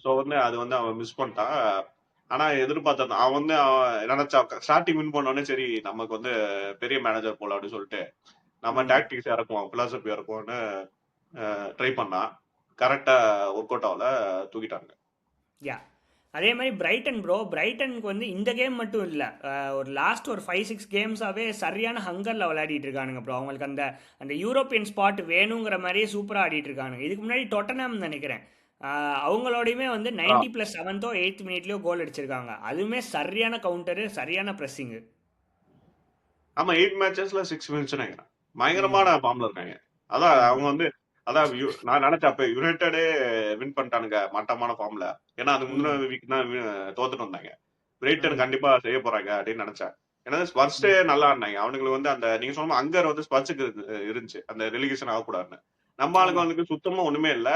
ஸோ வந்து அது வந்து அவன் மிஸ் பண்ணிட்டான். ஆனா எதிர்பார்த்தான் அவன் வந்து நினைச்சா ஸ்டார்டிங் வின் பண்ணோடனே சரி நமக்கு வந்து பெரிய மேனேஜர் போல அப்படின்னு சொல்லிட்டு நம்ம டாக்டிக்ஸ் இறக்குவோம், பிலாசபி இறக்குவோம்னு ட்ரை பண்ணா. கரெக்டா ஒர்க் அவுட் ஆகல, தூக்கிட்டாங்க. யா அதே மாதிரி பிரைட்டனுக்கு வந்து இந்த கேம் மட்டும் இல்லை, ஒரு லாஸ்ட் ஒரு 5-6 கேம்ஸாகவே சரியான ஹங்கரில் விளையாடிட்டு இருக்கானுங்க ப்ரோ. அவங்களுக்கு அந்த யூரோப்பியன் ஸ்பாட் வேணுங்கிற மாதிரியே சூப்பராக ஆடிட்டு இருக்கானுங்க. இதுக்கு முன்னாடி டொட்டனாம் நினைக்கிறேன், அவங்களோடையுமே வந்து 90+7 8th மினிட்லயோ கோல் அடிச்சிருக்காங்க. அதுவுமே சரியான கவுண்டரு, சரியான ப்ரெஸ்ஸிங்கு. ஆமா, 8 மேட்சஸ்ல 6 வின்ஸ் நினைக்கிறேன். பயங்கரமான ஃபார்ம்ல இருக்காங்க. அதான் அவங்க வந்து அதான் நான் நினைச்சேன் அப்ப யுனைடெடே வின் பண்ணிட்டானுங்க மட்டமான ஃபார்ம்ல. ஏன்னா அது முந்தின வீக் தான் தோத்துட்டு வந்தாங்க. பிரைட்டன் கண்டிப்பா செய்ய போறாங்க அப்படின்னு நினைச்சேன். ஏன்னா ஸ்பர்ஸே நல்லா ஆடினாங்க. அவனுங்களுக்கு வந்து அந்த நீங்க சொன்ன அங்கர் வந்து ஸ்பர்ஸுக்கு இருந்துச்சு அந்த ரெலிகேஷன் ஆகக்கூடாதுன்னு. நம்ம ஆளுங்க வந்து சுத்தமா ஒண்ணுமே இல்ல.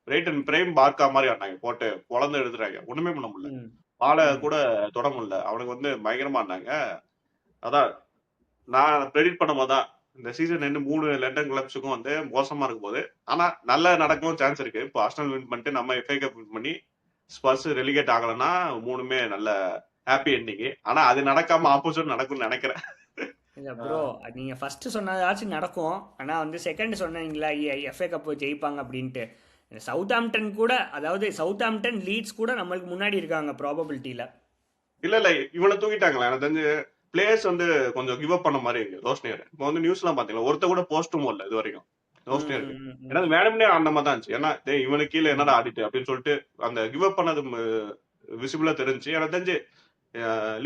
பிரைட்டன் பிரேம் பார்க்கா மாதிரி ஆடினாங்க, போட்டு குழந்தை எடுத்துறாங்க, ஒண்ணுமே பண்ண முடியல, பாலை கூட தொட முடியல. அவனுக்கு வந்து பயங்கரமா ஆடினாங்க. அதான் நான் ப்ரெடிக்ட் பண்ணும் போதுதான் இந்த சீசன் 3 லண்டன் கிளப்ஸுக்கும் வந்து மோசமா இருக்கும் போது, ஆனா நல்ல நடக்கவும் சான்ஸ் இருக்கு. இப்போ ஆர்சனல் வின் பண்ணிட்டு நம்ம FA கப் வின் பண்ணி ஸ்பர்ஸ் ரெலிகேட் ஆகலன்னா 3மே நல்ல ஹாப்பி எண்டிங். ஆனா அது நடக்காம ஆப்போசிட் நடக்கும்னு நினைக்கிறேன். இல்லை ப்ரோ, நீங்கள் ஃபஸ்ட்டு சொன்னதாச்சும் நடக்கும். ஆனால் வந்து செகண்ட் சொன்னீங்களா FA கப் ஜெயிப்பாங்க அப்படின்ட்டு. சவுத்ஆம்டன் கூட, அதாவது சவுத்ஆம்டன் லீட்ஸ் கூட நம்மளுக்கு முன்னாடி இருக்காங்க ப்ராபபிலிட்டியில். இல்ல இவனை தூக்கிட்டாங்களா? எனக்கு தெரிஞ்சு பிளேயர்ஸ் வந்து கொஞ்சம் கிவ் அப் பண்ண மாதிரி இருக்கு ரோஸ்னியர். இப்போ வந்து நியூஸ்லாம் பாத்தீங்களா, ஒருத்த கூட போஸ்டும் இல்ல இது வரைக்கும் ரோஸ்னியருக்கு. ஏன்னா வேணும்னே ஆடின மாதிரி தான் இருந்துச்சு. ஏன்னா இவனுக்கு கீழே என்னடா ஆடிட்டு அப்படின்னு சொல்லிட்டு அந்த கிவ் அப் பண்ணது விசிபிளா தெரிஞ்சு. எனக்கு தெரிஞ்சு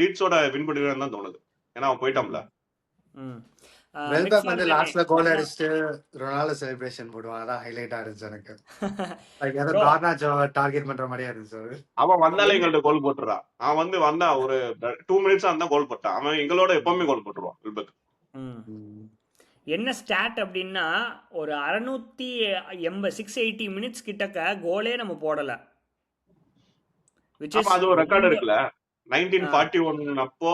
லீட்ஸோட வின் பண்ணுவேன்னு தான் தோணுது. ஏன்னா அவன் போயிட்டான்ல. வெல்பேக் வந்து லாஸ்ட்ல கோல் அடிச்சுட்டு ரொனால்டோ செலிப்ரேஷன் போடுவான். அதான் ஹைலைட்டா இருந்துச்சு எனக்கு. ஏதோ கார்னாச்சோ டார்கெட் பண்ற மாதிரியா இருந்துச்சு. அவன் வந்தாலே எங்கள்ட்ட கோல் போட்டுறான். அவன் வந்து வந்தா ஒரு 2 மினிட்ஸ் அந்த கோல் போட்டான். அவன் எங்களோட எப்பவுமே கோல் போட்டுருவான் வெல்பேக். என்ன ஸ்டாட் அப்படின்னா, ஒரு 680 மினிட்ஸ் கிட்டக்க கோலே நம்ம போடல. அது ஒரு ரெக்கார்டு இருக்குல்ல, 1941 அப்போ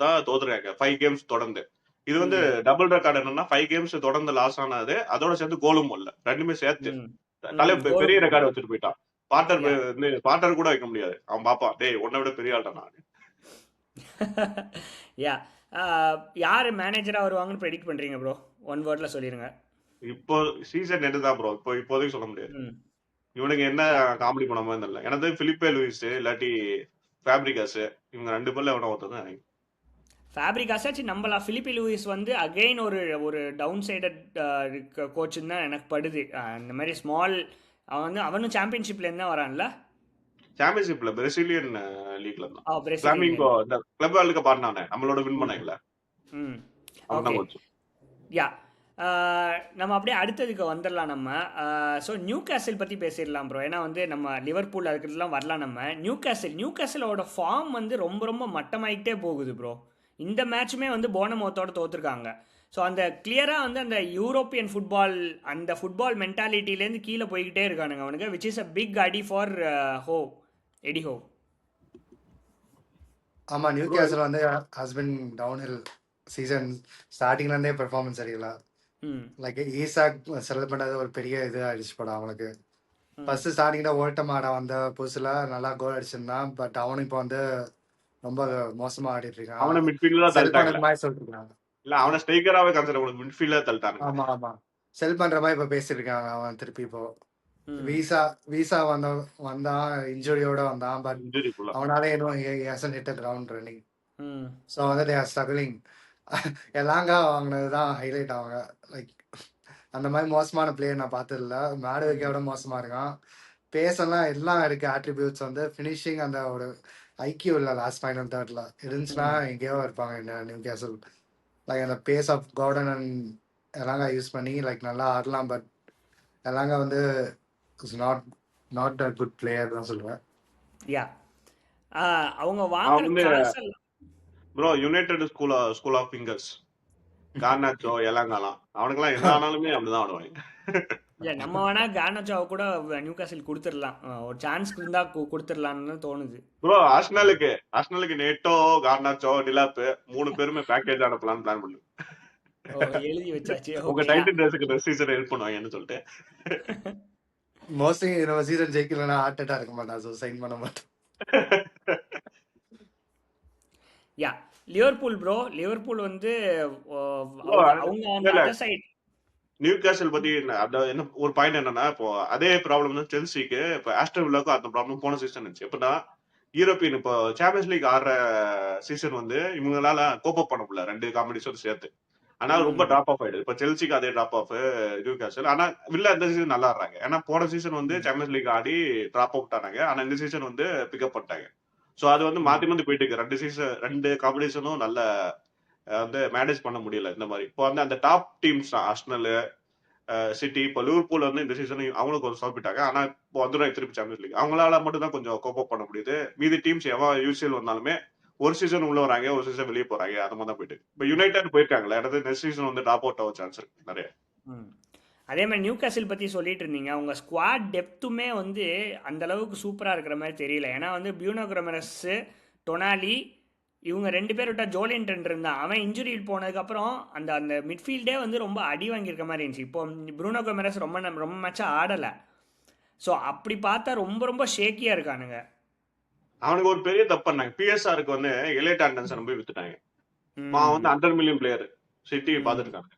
தான் தோத்துறாங்க 5 கேம்ஸ் தொடர்ந்து. இது வந்து டபுள் ரெக்கார்டு. என்னன்னா 5 கேம்ஸ் தொடர்ந்து லாஸ் ஆனது, அதோட சேர்த்து கோலும் இல்ல, ரெண்டுமே சேர்த்து பெரிய ரெக்கார்டு வச்சுட்டு போயிட்டான். பாட்டர் கூட வைக்க முடியாது. அவன் பாப்பான், டேய் உன்னை விட பெரிய ஆள்தான் நான். யா யார் மேனேஜரா வருவாங்கன்னு ப்ரெடிக்ட் பண்றீங்க ப்ரோ? 1 வேர்ட்ல சொல்லிருங்க. இப்போ சீசன் என்னதான் ப்ரோ, இப்போதைக்கு சொல்ல முடியாது. இவனுக்கு என்ன காமெடி பண்ண மாதிரி தெரியல. எனக்கு பிலிப்பே லூயிஸ் இல்லாட்டி ஃபேப்ரிகாஸ், இவங்க 2 பேர்ல எவனோ ஒருத்தர். ஃபேப்ரிகாஸாச்சு நம்பலா. பிலிப்பி லூயிஸ் வந்து அகெயின் ஒரு டவுன் சைடட் கோச்சுன்னு தான் எனக்கு படுது. இந்த மாதிரி ஸ்மால் அவனும் சாம்பியன்ஷிப்லேருந்து தான் வரான்ல. சாம்பியன்ஷிப்ல பிரேசிலியன் லீக்ல தான். ஃப்ளாமிங்கோ இந்த கிளப் வேர்ல்ட் கப் ஆடுனானே, நம்மளோட வின் பண்ணாங்கல. யா நம்ம அப்படியே அடுத்ததுக்கு வந்துடலாம் நம்ம. ஸோ நியூ கேசல் பற்றி பேசிடலாம் ப்ரோ. ஏன்னா வந்து நம்ம லிவர்பூல் அதுக்கெல்லாம் வரலாம் நம்ம. நியூ கேசலோட ஃபார்ம் வந்து ரொம்ப ரொம்ப மட்டமாயிட்டே போகுது ப்ரோ. இந்த மேட்சுமே வந்து போனமோத்தோட தோத்துருக்காங்க. ஸோ அந்த கிளியராக வந்து அந்த யூரோப்பியன் ஃபுட்பால் அந்த ஃபுட்பால் மென்டாலிட்டிலேருந்து கீழே போய்கிட்டே இருக்கானுங்க அவனுங்க, விச் இஸ் அ பிக் அடி ஃபார் ஹோ எடி ஹோ. ஆமா, நியூ ப்ரோ கேசல் வந்து ஹஸ்பண்ட் டவுன் ஹில் சீசன் ஸ்டார்டிங்ல இருந்தே பெர்ஃபார்மன்ஸ் சரியில்லை. ம் லைக் ஈசாக் செலக்ட் பண்ணது ஒரு பெரிய இது ஆயிடுச்சு படம் அவனுக்கு. ம் ஃபர்ஸ்ட் ஸ்டார்டிங்ல ஓட்டம் ஆட வந்த புதுசுல நல்லா கோல் அடிச்சிருந்தான். பட் அவனும் இப்போ வந்து ரொம்ப மோசமா ஆடிட்டு இருக்கான். அவனை மிட்ஃபீல்டா செல் தள்ளிட்டாங்கல்ல. பண்ற மாதிரி சொல்லிட்டு இருக்காங்க. இல்ல அவனை ஸ்ட்ரைக்கராவே கன்சிடர் பண்ணி மிட்ஃபீல்டா தள்ளிட்டானுங்க. ஆமா ஆமா, செல் பண்ற மாதிரி இப்ப பேசிட்டு இருக்காங்க அவன் திருப்பி. இப்போ ம் வீசா வீசா வந்தான் இன்ஜுரியோட வந்தான். பட் இன்ஜுரி ஃபுல்லா. அவனால இன்னும் ஹேசன் ஹிட் கிரவுண்ட் ரன்னிங். ம் ஸோ வந்து தே ஆர் ஸ்ட்ரகிளிங். எல்லாங்க வாங்கினது தான் ஹைலைட். அவங்க லைக் அந்த மாதிரி மோசமான பிளேயர் நான் பார்த்தது இல்லை. மேடுவிக்கோட மோசமா இருக்கான். பேசலாம் எல்லாம் இருக்கு ஆட்ரிபியூட்ஸ். வந்து ஃபினிஷிங் அந்த ஒரு ஐக்கியம் இல்லை. லாஸ்ட் ஃபைனல் தேர்ட்ல இருந்துச்சுன்னா ம் எங்கேயோ இருப்பாங்க நியூ கேசல். லைக் அந்த pace of Gordon and Elanga use பண்ணி லைக் நல்லா ஆடலாம். பட் எல்லாங்க வந்து is not a good player தான் சொல்லுவேன். யா அவங்க அவன் வாங்குற வந்து காசெல்லாம் bro United school of fingers, Garnacho, எலாங்கலாம் அவனுக்கெல்லாம் என்ன ஆனாலுமே அப்படிதான் ஆடுவாங்க. இல்லை நம்ம வேணா கார்னாச்சோவை கூட நியூ கேசல் கொடுத்துடலாம். ஒரு சான்ஸ் இருந்தால் கொடுத்துடலான்னு தோணுது. ப்ரோ ஆர்சனலுக்கு நெட்டோ, கார்னாச்சோ, டிலாப் 3 பேருமே பேக்கேஜ் அனுப்பலாம்னு பிளான் பண்ணு. ஓ எழுதி வச்சாச்சு. உங்க ஓகேயா. டைட்டில் ரேஸுக்கு ரெஸ்ட் சீசன் ஹெல்ப் பண்ணுவாங்கன்னு சொல்லிட்டு. மோஸ்ட்லி நம்ம சீசன் ஜெயிக்கலன்னா ஹார்ட் அட்டாக் இருக்க மாட்டான். ஸோ சைன் பண்ண மாட்டோம். யா லிவர்பூல் ப்ரோ. லிவர்பூல் வந்து ப்ரோ அவங்க அந்த இல்ல அதர் சைடு. நியூ கேசல் பத்தி என்ன ஒரு பாயிண்ட் என்னன்னா, இப்போ அதே ப்ராப்ளம் தான் செல்சிக்கு, இப்போ ஆஸ்டன் வில்லாக்கும் அந்த ப்ராப்ளம் போன சீசன் இருந்துச்சு. எப்படின்னா யூரோப்பியன் இப்போ சாம்பியன்ஸ் லீக் ஆடுற சீசன் வந்து இவங்களால கோப் அப் பண்ண முடியல 2 காம்படிஷன் சேர்த்து. ஆனா ரொம்ப டிராப் ஆஃப் ஆயிடுது. இப்போ செல்சிக்கு அதே டிராப் ஆஃப் நியூ கேசல். ஆனா வில்லா இந்த சீசன் நல்லா ஆடுறாங்க. ஏன்னா போன சீசன் வந்து சாம்பியன்ஸ் லீக் ஆடி டிராப் அவுட் ஆனாங்க. ஆனா இந்த சீசன் வந்து பிக்கப் பண்ணிட்டாங்க. ஸோ அது வந்து மாத்தி மாத்தி போயிட்டு இருக்கு. 2 காம்படிஷனும் நல்ல வந்து மேனேஜ் பண்ண முடியல இந்த மாதிரி. இப்போ வந்து அந்த டாப் டீம்ஸ் தான் ஆர்சனல், சிட்டி. இப்போ லிவர்பூல் வந்து இந்த சீசன் அவங்களுக்கு கொஞ்சம் சொதப்பிட்டாங்க. ஆனா இப்போ வந்துடும் திருப்பி சாம்பியன்ஸ் லீக். அவங்களால மட்டும் தான் கொஞ்சம் கோப் அப் பண்ண முடியுது. மீதி டீம்ஸ் எவன் யூசிஎல் வந்தாலுமே ஒரு சீசன் உள்ள வராங்க, ஒரு சீசன் வெளியே போறாங்க. அந்த மாதிரி தான் போயிட்டு. இப்போ யுனைடெட் போயிருக்காங்களா, அடுத்து நெக்ஸ்ட் சீசன் வந்து டாப் அவுட் ஆக சான்ஸ் இருக்கு நிறைய. அதே மாதிரி நியூ கேசல் பற்றி சொல்லிட்டு இருந்தீங்க. அவங்க ஸ்குவாட் டெப்த்துமே வந்து அந்த அளவுக்கு சூப்பராக இருக்கிற மாதிரி தெரியல. ஏன்னா வந்து பியூனோ கிரமரஸ், டொனாலி இவங்க 2 பேர் விட்டா ஜோலியன்டன் இருந்தான். அவன் இன்ஜுரியில் போனதுக்கப்புறம் அந்த அந்த மிட்ஃபீல்டே வந்து ரொம்ப அடி வாங்கியிருக்க மாதிரி இருந்துச்சு. இப்போ ப்ரூனோ கிரமரஸ் ரொம்ப மேட்சாக ஆடலை. ஸோ அப்படி பார்த்தா ரொம்ப ரொம்ப ஷேக்கியாக இருக்கானுங்க. அவனுக்கு ஒரு பெரிய தப்பு பண்ணாங்க. பிஎஸ்ஆருக்கு வந்து எலியட் ஆண்டர்சன் போய் வித்துட்டாங்க. அவன் வந்து $100 மில்லியன் பிளேயர். சிட்டி பாத்துருக்காங்க.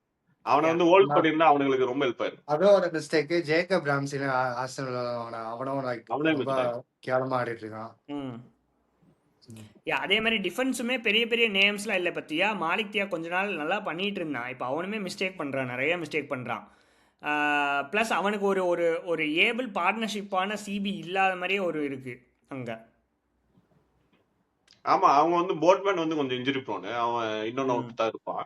அவனை வந்து ஹோல்ட் பண்ணியிருந்தா அவனுங்களுக்கு ரொம்ப ஹெல்ப் ஆயிரும். அதுவும் ஒரு மிஸ்டேக். ஜேக்கப் ராம்சின்னு ஆர்சனல் அவனும் லைக் அவனே ரொம்ப வித்துட்டாங்க. கேவலமா ஆடிட்டு இருக்கான். அதே மாதிரி டிஃபென்ஸுமே பெரிய பெரிய நேம்ஸ்லாம் இல்லை பற்றியா. மாலிக்தியா கொஞ்ச நாள் நல்லா பண்ணிட்டு இருந்தான். இப்போ அவனுமே மிஸ்டேக் பண்ணுறான், நிறைய மிஸ்டேக் பண்ணுறான். ப்ளஸ் அவனுக்கு ஒரு ஒரு ஒரு ஏபிள் பார்ட்னர்ஷிப்பான சிபி இல்லாத மாதிரியே ஒரு இருக்குது அங்கே. ஆமா, அவங்க வந்து போட்மேன் வந்து கொஞ்சம் இன்ஜுரி ப்ரோனு. அவன் இன்னொன்னு அவுட் தான் இருப்பான்.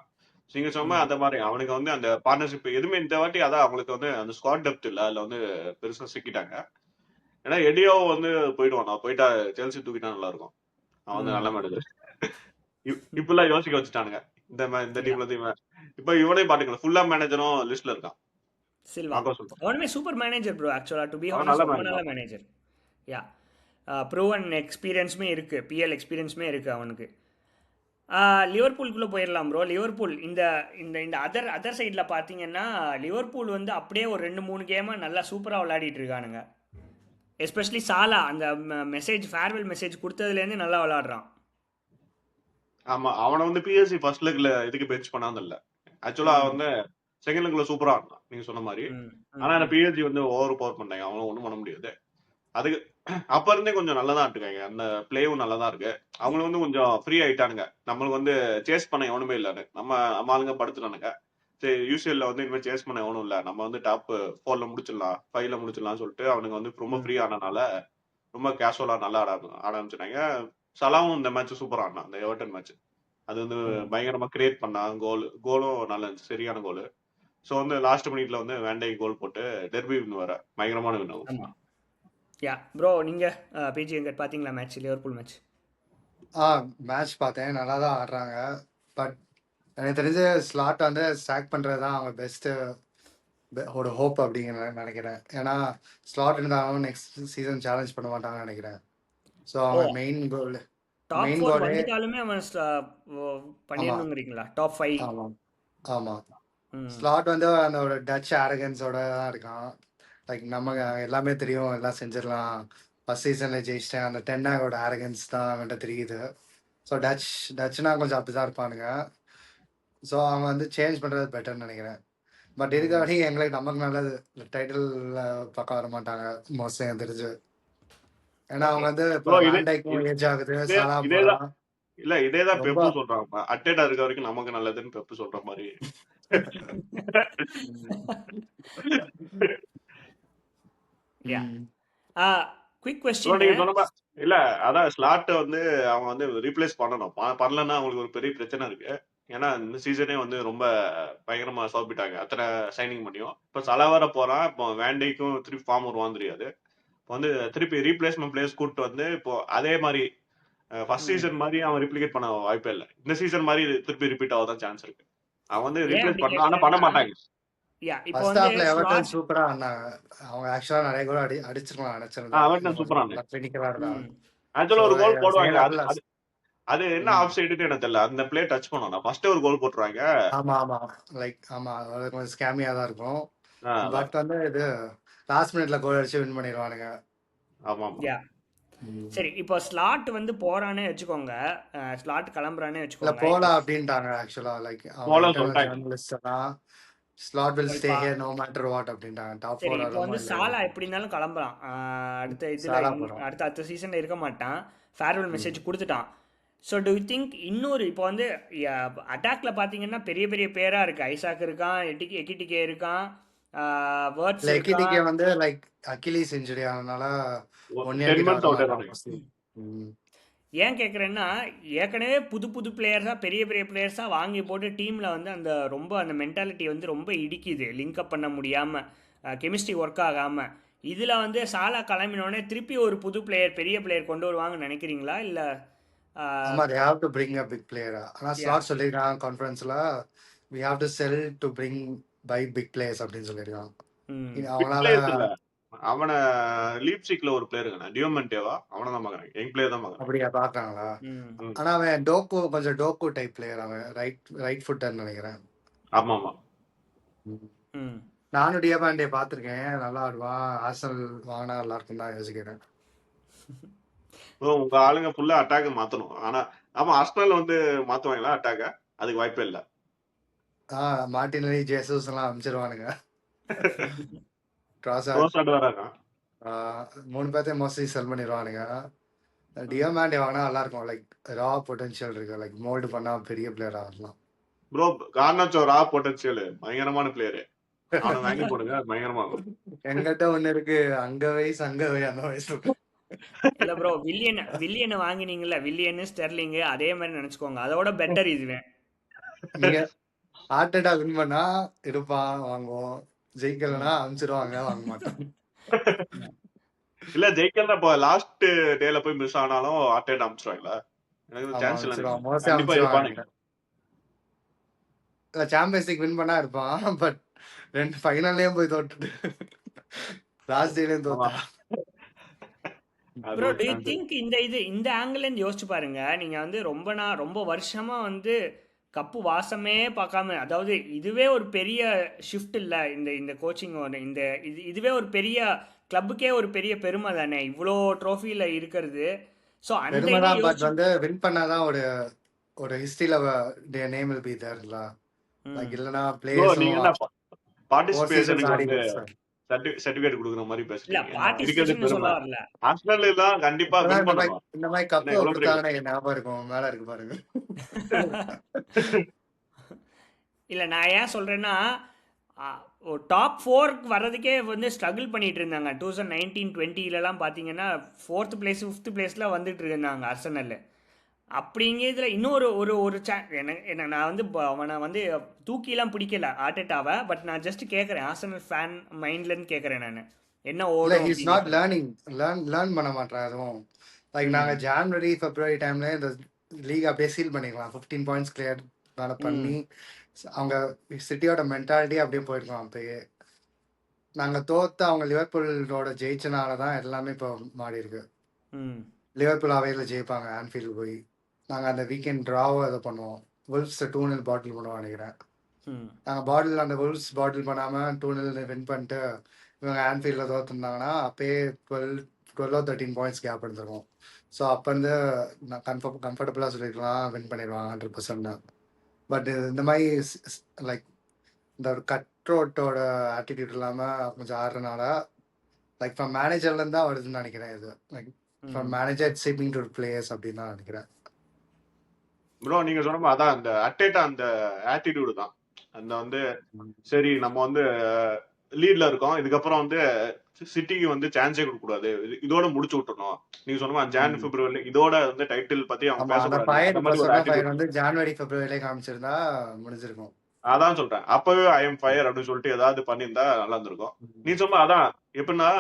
நீங்க சொன்ன அந்த மாதிரி அவனுக்கு வந்து அந்த பார்ட்னர்ஷிப் எதுவுமே இந்த வாட்டி அதான் அவங்களுக்கு வந்து அந்த ஸ்குவாட் டெப்த் இல்ல. அதுல வந்து பெருசா சிக்கிட்டாங்க. ஏன்னா எடியோ வந்து போயிடுவான். நான் போயிட்டா செல்சி தூக்கிட்டா நல்லா இருக்கும். அவன் வந்து நல்ல மேனேஜர். இப்பெல்லாம் யோசிக்க வச்சுட்டானுங்க. இந்த டீம்ல இருந்து இவன் இப்ப இவனையும் பாத்துக்கலாம். ஃபுல்லா மேனேஜரும் லிஸ்ட்ல இருக்கான். சில்வா அவனுமே சூப்பர் மேனேஜர் ப்ரோ. ஆக்சுவலாக டு பி ஹானஸ்ட் ரொம்ப நல்ல மேனேஜர். யா ப்ரூவன் எக்ஸ்பீரியன்ஸுமே இருக்குது, பிஎல் எக்ஸ்பீரியன்ஸுமே இருக்குது அவனுக்கு. லிவர்பூலுக்குள்ளே போயிடலாம் ப்ரோ. லிவர்பூல் இந்த இந்த இந்த அதர் சைடில் பார்த்தீங்கன்னா லிவர்பூல் வந்து அப்படியே ஒரு 2-3 கேமாக நல்லா சூப்பராக விளையாடிட்டு இருக்கானுங்க. எஸ்பெஷலி சாலா அந்த ஃபேர்வெல் மெசேஜ் கொடுத்ததுலேருந்து நல்லா விளையாடுறான். ஆமா, அவனை வந்து பிஎஸ்சி ஃபர்ஸ்ட் லெக்ல இதுக்கு பெஞ்ச் பண்ணாம இல்ல. ஆக்சுவலா வந்து செகண்ட் லெக்ல சூப்பரா ஆடினான் நீங்க சொன்ன மாதிரி. ஆனா அந்த பிஎஸ்சி வந்து ஓவர் பவர் பண்ணாங்க. அவனும் ஒண்ணும் பண்ண முடியாது. அதுக்கு அப்ப இருந்தே கொஞ்சம் நல்லதா இருக்காங்க. அந்த பிளேவும் நல்லதா இருக்கு. அவங்களும் வந்து கொஞ்சம் ஃப்ரீ ஆயிட்டானுங்க. நம்மளுக்கு வந்து சேஸ் பண்ண எவனுமே இல்லன்னு நம்ம ஆளுங்க படுத்துட்டானுங்க. சரி யூசிஎல்ல வந்து இனிமே சேஸ் பண்ண எவனும் இல்ல. நம்ம வந்து டாப் 4ல முடிச்சிடலாம், 5ல முடிச்சிடலாம் சொல்லிட்டு அவனுங்க வந்து ரொம்ப ஃப்ரீ ஆனனால ரொம்ப கேஷுவலா நல்லா ஆட ஆரம்பிச்சிட்டாங்க. சலாவும் இந்த மேட்ச் சூப்பரா ஆடினான். அந்த எவர்டன் மேட்ச் அது வந்து பயங்கரமா கிரியேட் பண்ணான். கோலும் நல்லா இருந்துச்சு. சரியான கோல். ஸோ வந்து லாஸ்ட் மினிட்ல வந்து வேண்டை கோல் போட்டு டெர்பி வின் வர பயங்கரமான வின் ஆகும். ஆமாம். யா ப்ரோ, நீங்கள் பிஜி எங்கே பார்த்தீங்களா மேட்ச், லிவர்பூல் மேட்ச்? மேட்ச் பார்த்தேன், நல்லா தான் ஆடுறாங்க. பட் எனக்கு தெரிஞ்ச ஸ்லாட் வந்து ஸ்டாக் பண்ணுறது தான் அவங்க பெஸ்ட்டு ஒரு ஹோப் அப்படிங்கிற நினைக்கிறேன். ஏன்னா ஸ்லாட் இருந்தாலும் நெக்ஸ்ட் சீசன் சேலஞ்ச் பண்ண மாட்டாங்கன்னு நினைக்கிறேன். ஸோ ஓ, அவங்க மெயின் கோல் டாப் மெயின் 4 கோலே வந்துட்டாலுமே அவன் ஆமாம் பண்ணிடணுங்கிறீங்களா? டாப் 5? ஆமாம் ஆமாம். ம் ஸ்லாட் வந்து அந்த ஒரு டச் அரகன்ஸோட தான் இருக்கான். லைக் நம்ம எல்லாமே தெரியும், எல்லாம் செஞ்சிடலாம், ஃபர்ஸ்ட் சீசனில் ஜெயிச்சிட்டேன், அந்த டென்னாகோட அரகன்ஸ் தான் அவன்கிட்ட தெரியுது. ஸோ டச்னா கொஞ்சம் அப்படி தான் இருப்பானுங்க. ஸோ அவங்க வந்து சேஞ்ச் பண்ணுறது பெட்டர்னு நினைக்கிறேன். பட் இருக்க ம் வரைக்கும் எங்களுக்கு நமக்கு நல்லது. டைட்டில் பக்கம் வர மாட்டாங்க மோஸ்ட்லி எனக்கு தெரிஞ்சு. ஏன்னா அவங்க ஓகே. வந்து இப்போ ப்ரோ வேண்டைக்கும் ஏஜ் ஆகுது, இதே சாலா இதேதான் போகிறான். இல்ல இதேதான் ரொம்ப பெப்பும் சொல்றாங்க. அட்டேட்டா இருக்க வரைக்கும் நமக்கு நல்லதுன்னு பெப்பு சொல்ற மாதிரி. யா ம். Quick bro question. நீங்க சொன்ன மாதிரி இல்ல அதான் ஸ்லாட் வந்து அவங்க வந்து ரீப்ளேஸ் பண்ணணும். பண்ணலன்னா அவங்களுக்கு ஒரு பெரிய பிரச்சனை இருக்கு. ஏன்னா இந்த சீசனே வந்து ரொம்ப பயங்கரமா சோப்பிட்டாங்க அத்தனை சைனிங் பண்ணியும். இப்ப சலவர போறான், இப்போ வேண்டைக்கும் திருப்பி ஃபார்ம் வருவான்னு தெரியாது. இப்போ வந்து திருப்பி ரீப்ளேஸ்மெண்ட் பிளேயர்ஸ் கூப்பிட்டு வந்து இப்போ அதே மாதிரி ஃபர்ஸ்ட் சீசன் மாதிரி அவன் ரிப்ளிகேட் பண்ண வாய்ப்பே இல்லை. இந்த சீசன் மாதிரி திருப்பி ரிப்பீட் ஆகதான் சான்ஸ் இருக்கு. அவன் வந்து ஏன் ரீப்ளேஸ் அப்படி பண்ணா ஆனா பண்ண கேட்குறேன்னா, மாட்டாங்க. யா இப்போ ஃபர்ஸ்ட் வந்து ஹாஃப்ல எவர்டன் ஸ்லாட். சூப்பராக ஆடினாங்க. அவங்க ஆக்சுவலாக நிறைய கூட அடிச்சிருக்கலாம் நினச்சிருந்தா. அவன் சூப்பரான நல்லா கிளினிக்கலாக இருந்தாங்க. ம் ஸோ ஆக்சுவலா ஒரு கோல் போடுவாங்க. அது செய்யலாம். அது அது என்ன ம் ஆஃப் சைடுன்னு எனக்கு தெரியல. அந்த பிளே டச் பண்ணணும் ஃபர்ஸ்ட் ஒரு கோல் போட்டுருவாங்க. ஆமாம் ஆமாம். லைக் ஆமாம், அது கொஞ்சம் ஸ்கேமியாக தான் இருக்கும். அதான் பட் வந்து இது லாஸ்ட் மினிட்ல கோல் அடிச்சு வின் பண்ணிடுவானுங்க. ஆமா ஆமா. யா ம். சரி, இப்போ ஸ்லாட் வந்து போறானே வச்சுக்கோங்க, ஸ்லாட் கிளம்புறானே இல்லை வச்சுக்கோங்க. இப்போ போகலாம் அப்படின்ட்டாங்க ஆக்சுவலாக. லைக் அவங்க போல இன்டர்னல் சொல்லிட்டாங்க. ஜேர்னலிஸ்ட் எல்லாம் ஸ்லாட் வில் ஸ்டே இப்போ ஹியர் நோ மேட்டர் வாட் அப்படின்ட்டாங்க. டாப் சரி, 4 இப்போ ஆடுறோமோ வந்து இல்லையோ. சாலா எப்படி இருந்தாலும் கிளம்புறான். அடுத்த இதில் சாலா போகிறோம். அடுத்த சீசனில் இருக்க மாட்டான். ஃபேர்வெல் ம் மெசேஜ் கொடுத்துட்டான். ஸோ டு யூ திங்க் இன்னொரு இப்போ வந்து அட்டாக்ல பார்த்தீங்கன்னா பெரிய பெரிய பேராக இருக்குது. ஐசாக் இருக்கான், எக்கிட்டிகே இருக்கான், வேர்ட்ஸ் இல்லை இருக்கான். எக்கிடிகே வந்து லைக் அக்கிலீஸ் இன்ஜுரி ஆனதுனால 1 இயர் 10 கிட்ட months வர அவுட் மாட்டான் ஆனாங்க. மோஸ்ட்லி. ம் ஏன் கேட்குறேன்னா, ஏற்கனவே புது புது பிளேயர்ஸாக பெரிய பெரிய பிளேயர்ஸாக வாங்கி போட்டு டீமில் வந்து அந்த ரொம்ப அந்த மென்டாலிட்டி வந்து ரொம்ப இடிக்குது. லிங்க்அப் பண்ண முடியாமல், கெமிஸ்ட்ரி ஒர்க் ஆகாமல். இதில் வந்து சாலா கிளம்பினோடனே திருப்பி ஒரு புது பிளேயர், பெரிய பிளேயர் கொண்டு வருவாங்கன்னு நினைக்கிறீங்களா? இல்லை ஆமாம், they have to bring a big player. ஆனால் யா ஸ்லாட் சொல்லியிருக்காங்க கான்ஃபரன்ஸில், we have to sell to bring by big players அப்படின்னு சொல்லியிருக்காங்க. ம் பிக் அவங்களால பிளேயர்ஸ் இல்ல. அவன லீப்சிக்ல ஒரு பிளேயர் இருக்கான டியோமெண்டேவா அவனை தான் பாக்குறாங்க. யங் பிளேயர் தான் பாக்குறாங்க. அப்படியா பார்க்கறாங்களா? ம் ஆனால் அவன் கொஞ்சம் டோக்கு டைப் பிளேயர். அவன் ரைட் ஃபுட்டர்னு நினைக்கிறேன். ஆமா ஆமா. ம். ம் நானும் டியபாண்டே பார்த்துருக்கேன், நல்லா ஆடுவான். ஆர்சனல் வாங்கினா நல்லா இருக்கும் தான் யோசிக்கிறேன். உங்க ஆளுங்க ஃபுல்லா அட்டாக் மாத்தணும். ஆனா ஆமா ஆர்சனல் வந்து மாத்துவாங்களா அட்டாக்க? அதுக்கு வாய்ப்பே இல்ல. மார்டினலி ஜேசஸ் எல்லாம் அனுப்பிச்சிருவானுங்க. ட்ராசார்ட் ரோசாட் வேற இருக்கான். 3 பேர்த்தையும் மோஸ்ட்லி செல் பண்ணிடுவானுங்க. டியமாண்டே வாங்கினா நல்லா இருக்கும். லைக் ரா பொட்டன்ஷியல் இருக்கு. லைக் மோல்டு பண்ணா பெரிய பிளேயர் ஆகலாம். ப்ரோ கார்னாச்சோ ரா பொட்டன்ஷியல் பயங்கரமான பிளேயர். அவனை வாங்கி போடுங்க பயங்கரமா இருக்கும். எங்கிட்ட ஒண்ணு இருக்கு, அங்க வயசு அந்த வயசு. இல்லை ப்ரோ, வில்லியனை வாங்கினீங்கல்ல, வில்லியனு ஸ்டெர்லிங்கு அதே மாதிரி நினச்சிக்கோங்க. அதோட பெட்டர் இதுவேன். நீங்க ஆர்டேட்டா வின் பண்ணா இருப்பான், வாங்குவோம். ஜெயிக்கலன்னா அனுப்பிச்சிருவாங்க, வாங்க மாட்டோம். இல்ல ஜெயிக்கல இப்போ லாஸ்ட் டேல போய் மிஸ் ஆனாலும் அட்டேட் அமிச்சிருவாங்களா? எனக்கு ஆமா சான்ஸ் இல்ல. அனுப்பிச்சிருவான், மோஸ்ட்லி கண்டிப்பா அனுப்பிச்சிருவாங்க. இருப்பானுங்க. இல்ல சாம்பியன்ஸ் லீக் வின் பண்ணா இருப்பான். பட் 2 ஃபைனல்லயும் போய் தோத்துட்டு லாஸ்ட் டேலயும் ஆமா. தோத்தா. அது ப்ரோ, ஒரு டு யூ சான்ஸ். திங்க் இந்த ஆங்கிள்லேருந்து யோசிச்சு பாருங்க. நீங்கள் வந்து ரொம்ப வருஷமாக வந்து கப்பு வாசமே பார்க்காம, அதாவது இதுவே ஒரு பெரிய ஷிஃப்ட் இல்லை இந்த கோச்சிங், இந்த இதுவே ஒரு பெரிய கிளப்புக்கே ஒரு பெரிய பெருமை தானே, இவ்வளோ ட்ரோஃபியில் இருக்கிறது. ஸோ அந்த பெருமை இதை தான், பட் யோசிச்சு. வந்து வின் பண்ணாதான் ஒரு ஹிஸ்டரியில நேம் வில் பி தேர்ல. லைக் ம் இல்லனா ப்ரோ பிளேயர்ஸும் நீங்க என்ன 4 சீசன்ஸ் பார்ட்டிசிபேஷனுக்கு ஆடி வந்து முடிச்சாங்க. சர்டிபிகேட் கொடுக்குற மாதிரி இல்லை, பேசுறீங்க. இருக்கிறது பார்ட்டிசிபேஷன் சொல்ல பெருமை. வரல. ஆர்சனல் தான் கண்டிப்பா இப்பதான் வின் பண்ணணும். இந்த மாதிரி என்ன கப்பு எவ்வளவு பெரிய கொடுத்தாங்கன்னா எனக்கு ஞாபகம் இருக்கும், மேல இருக்கு பாருங்க. இல்லை, நான் ஏன் சொல்கிறேன்னா, டாப் 4 வர்றதுக்கே வந்து ஸ்ட்ரகிள் பண்ணிட்டு இருந்தாங்க. 2019-20 பார்த்தீங்கன்னா 4th பிளேஸ் 5th பிளேஸில் வந்துட்டு இருந்தாங்க அர்சனல். அப்படிங்கிறதுல இன்னொரு ஒரு ஒரு என்ன நான் வந்து அவனை வந்து தூக்கிலாம் பிடிக்கல ஆர்டெட்டாவை. பட் நான் ஜஸ்ட் கேட்குறேன், ஆர்சனல் ஃபேன் மைண்ட்லன்னு கேட்குறேன் நான். என்ன இல்ல ஓடும் ஹீஸ் அப்படின்னு நாட் சொல்லி. லேர்னிங், லேர்ன் பண்ண மாட்டான் எதுவும். லைக் நாங்க ம் ஜான்வரி பிப்ரவரி டைம்ல இந்த லீக் அப்படியே சீல் பண்ணிக்கலாம், 15 பாயிண்ட்ஸ் கிளியர் மேல ம் பண்ணி அவங்க சிட்டியோட மென்டாலிட்டி அப்படியே போயிருக்கோம். அப்பயே நாங்க தோத்து அவங்க லிவர்பூலோட ஜெயிச்சனால தான் எல்லாமே இப்போ மாறி இருக்கு. ம் லிவர்பூல் அவையில ஜெயிப்பாங்க ஆன்ஃபீல்டு போய். நாங்க அந்த வீக்கெண்ட் ட்ராவோ இதை பண்ணுவோம். வுல்ஃப்ஸ் 2-0 பாட்டில் பண்ணுவோம் நினைக்கிறேன். ம் நாங்கள் பாட்டில் அந்த வுல்ஃப்ஸ் பாட்டில் பண்ணாமல் 2-0 வின் பண்ணிட்டு இவங்க ஆன்ஃபீல்டில் தோத்துருந்தாங்கன்னா அப்பயே 12 13 பாயிண்ட்ஸ் கேப் எடுத்துருக்கோம். ஸோ அப்போ வந்து நான் கம்ஃபர்டபுளாக சொல்லிக்கலாம் வின் பண்ணிடுவாங்க 100%. பட் இந்த மாதிரி லைக் இந்த ஒரு கட் ரோட்டோட ஆட்டிடியூட் இல்லாமல் கொஞ்சம் ஆடுறதுனால லைக் ஃப்ரம் மேனேஜர்லேருந்து தான் வருதுன்னு நினைக்கிறேன். இது லைக் ஃப்ரம் ம் மேனேஜர் ஷேப்பிங் டு பிளேயர்ஸ் அப்படின்னு தான் நினைக்கிறேன். ப்ரோ நீங்க சொன்ன மாதிரி அதான் அந்த அட்டேட்டா அந்த ஆட்டிடியூடு தான். அந்த வந்து சரி நம்ம வந்து லீட்ல இருக்கோம், இதுக்கப்புறம் வந்து சிட்டிக்கு வந்து சான்ஸே கொடுக்க கூடாது, இதோட முடிச்சு விட்டுறணும். நீங்க சொன்ன மாதிரி ஜான் பிப்ரவரி இதோட வந்து டைட்டில் பத்தி அவங்க ஆமா, அந்த பேசக்கூடாது, ஃபயர் அந்த இப்போ மாதிரி ஒரு சொன்ன ஃபயர் ஆட்டிடியூட். வந்து ஜான்வரி பிப்ரவரியிலே காமிச்சிருந்தா முடிஞ்சிருக்கும். அதான் சொல்றேன், அப்பவே ஐ எம் ஃபயர் அப்படின்னு சொல்லிட்டு ஏதாவது பண்ணியிருந்தா நல்லா இருந்திருக்கும். நீ சொன்ன அதான் எப்படின்னா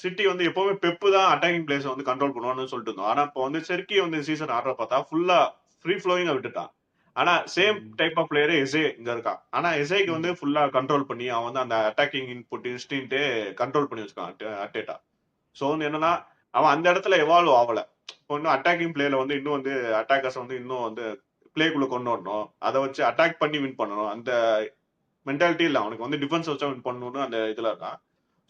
சிட்டி வந்து எப்பவுமே பெப்பு தான் அட்டாக்கிங் பிளேஸ் வந்து கண்ட்ரோல் பண்ணுவான்னு சொல்லிட்டு இருந்தோம். ஆனா இப்போ வந்து செர்கி வந்து சீசன் ஆடுற பார்த்தா ஃபுல்லா ஃப்ரீ ஃப்ளோயிங்கா விட்டுட்டான். ஆனா சேம் டைப் ஆஃப் பிளேயரே எஸ்ஏ இங்க இருக்கான். ஆனா எஸ்ஏக்கு வந்து ஃபுல்லா கண்ட்ரோல் பண்ணி அவன் வந்து அந்த அட்டாக்கிங் இன்புட் இன்ஸ்டின்ட்டே கண்ட்ரோல் பண்ணி வச்சுக்கான் அட்டேட்டா. ஸோ வந்து என்னன்னா அவன் அந்த இடத்துல எவால்வ் ஆகல. இப்போ இன்னும் அட்டாக்கிங் பிளேல வந்து இன்னும் வந்து அட்டாக்கர்ஸ் வந்து இன்னும் வந்து பிளேக்குள்ள கொண்டு வரணும், அதை வச்சு அட்டாக் பண்ணி வின் பண்ணணும், அந்த மென்டாலிட்டி இல்ல அவனுக்கு. வந்து டிஃபென்ஸ் வச்சா வின் பண்ணணும்னு அந்த இதுல இருக்கான்.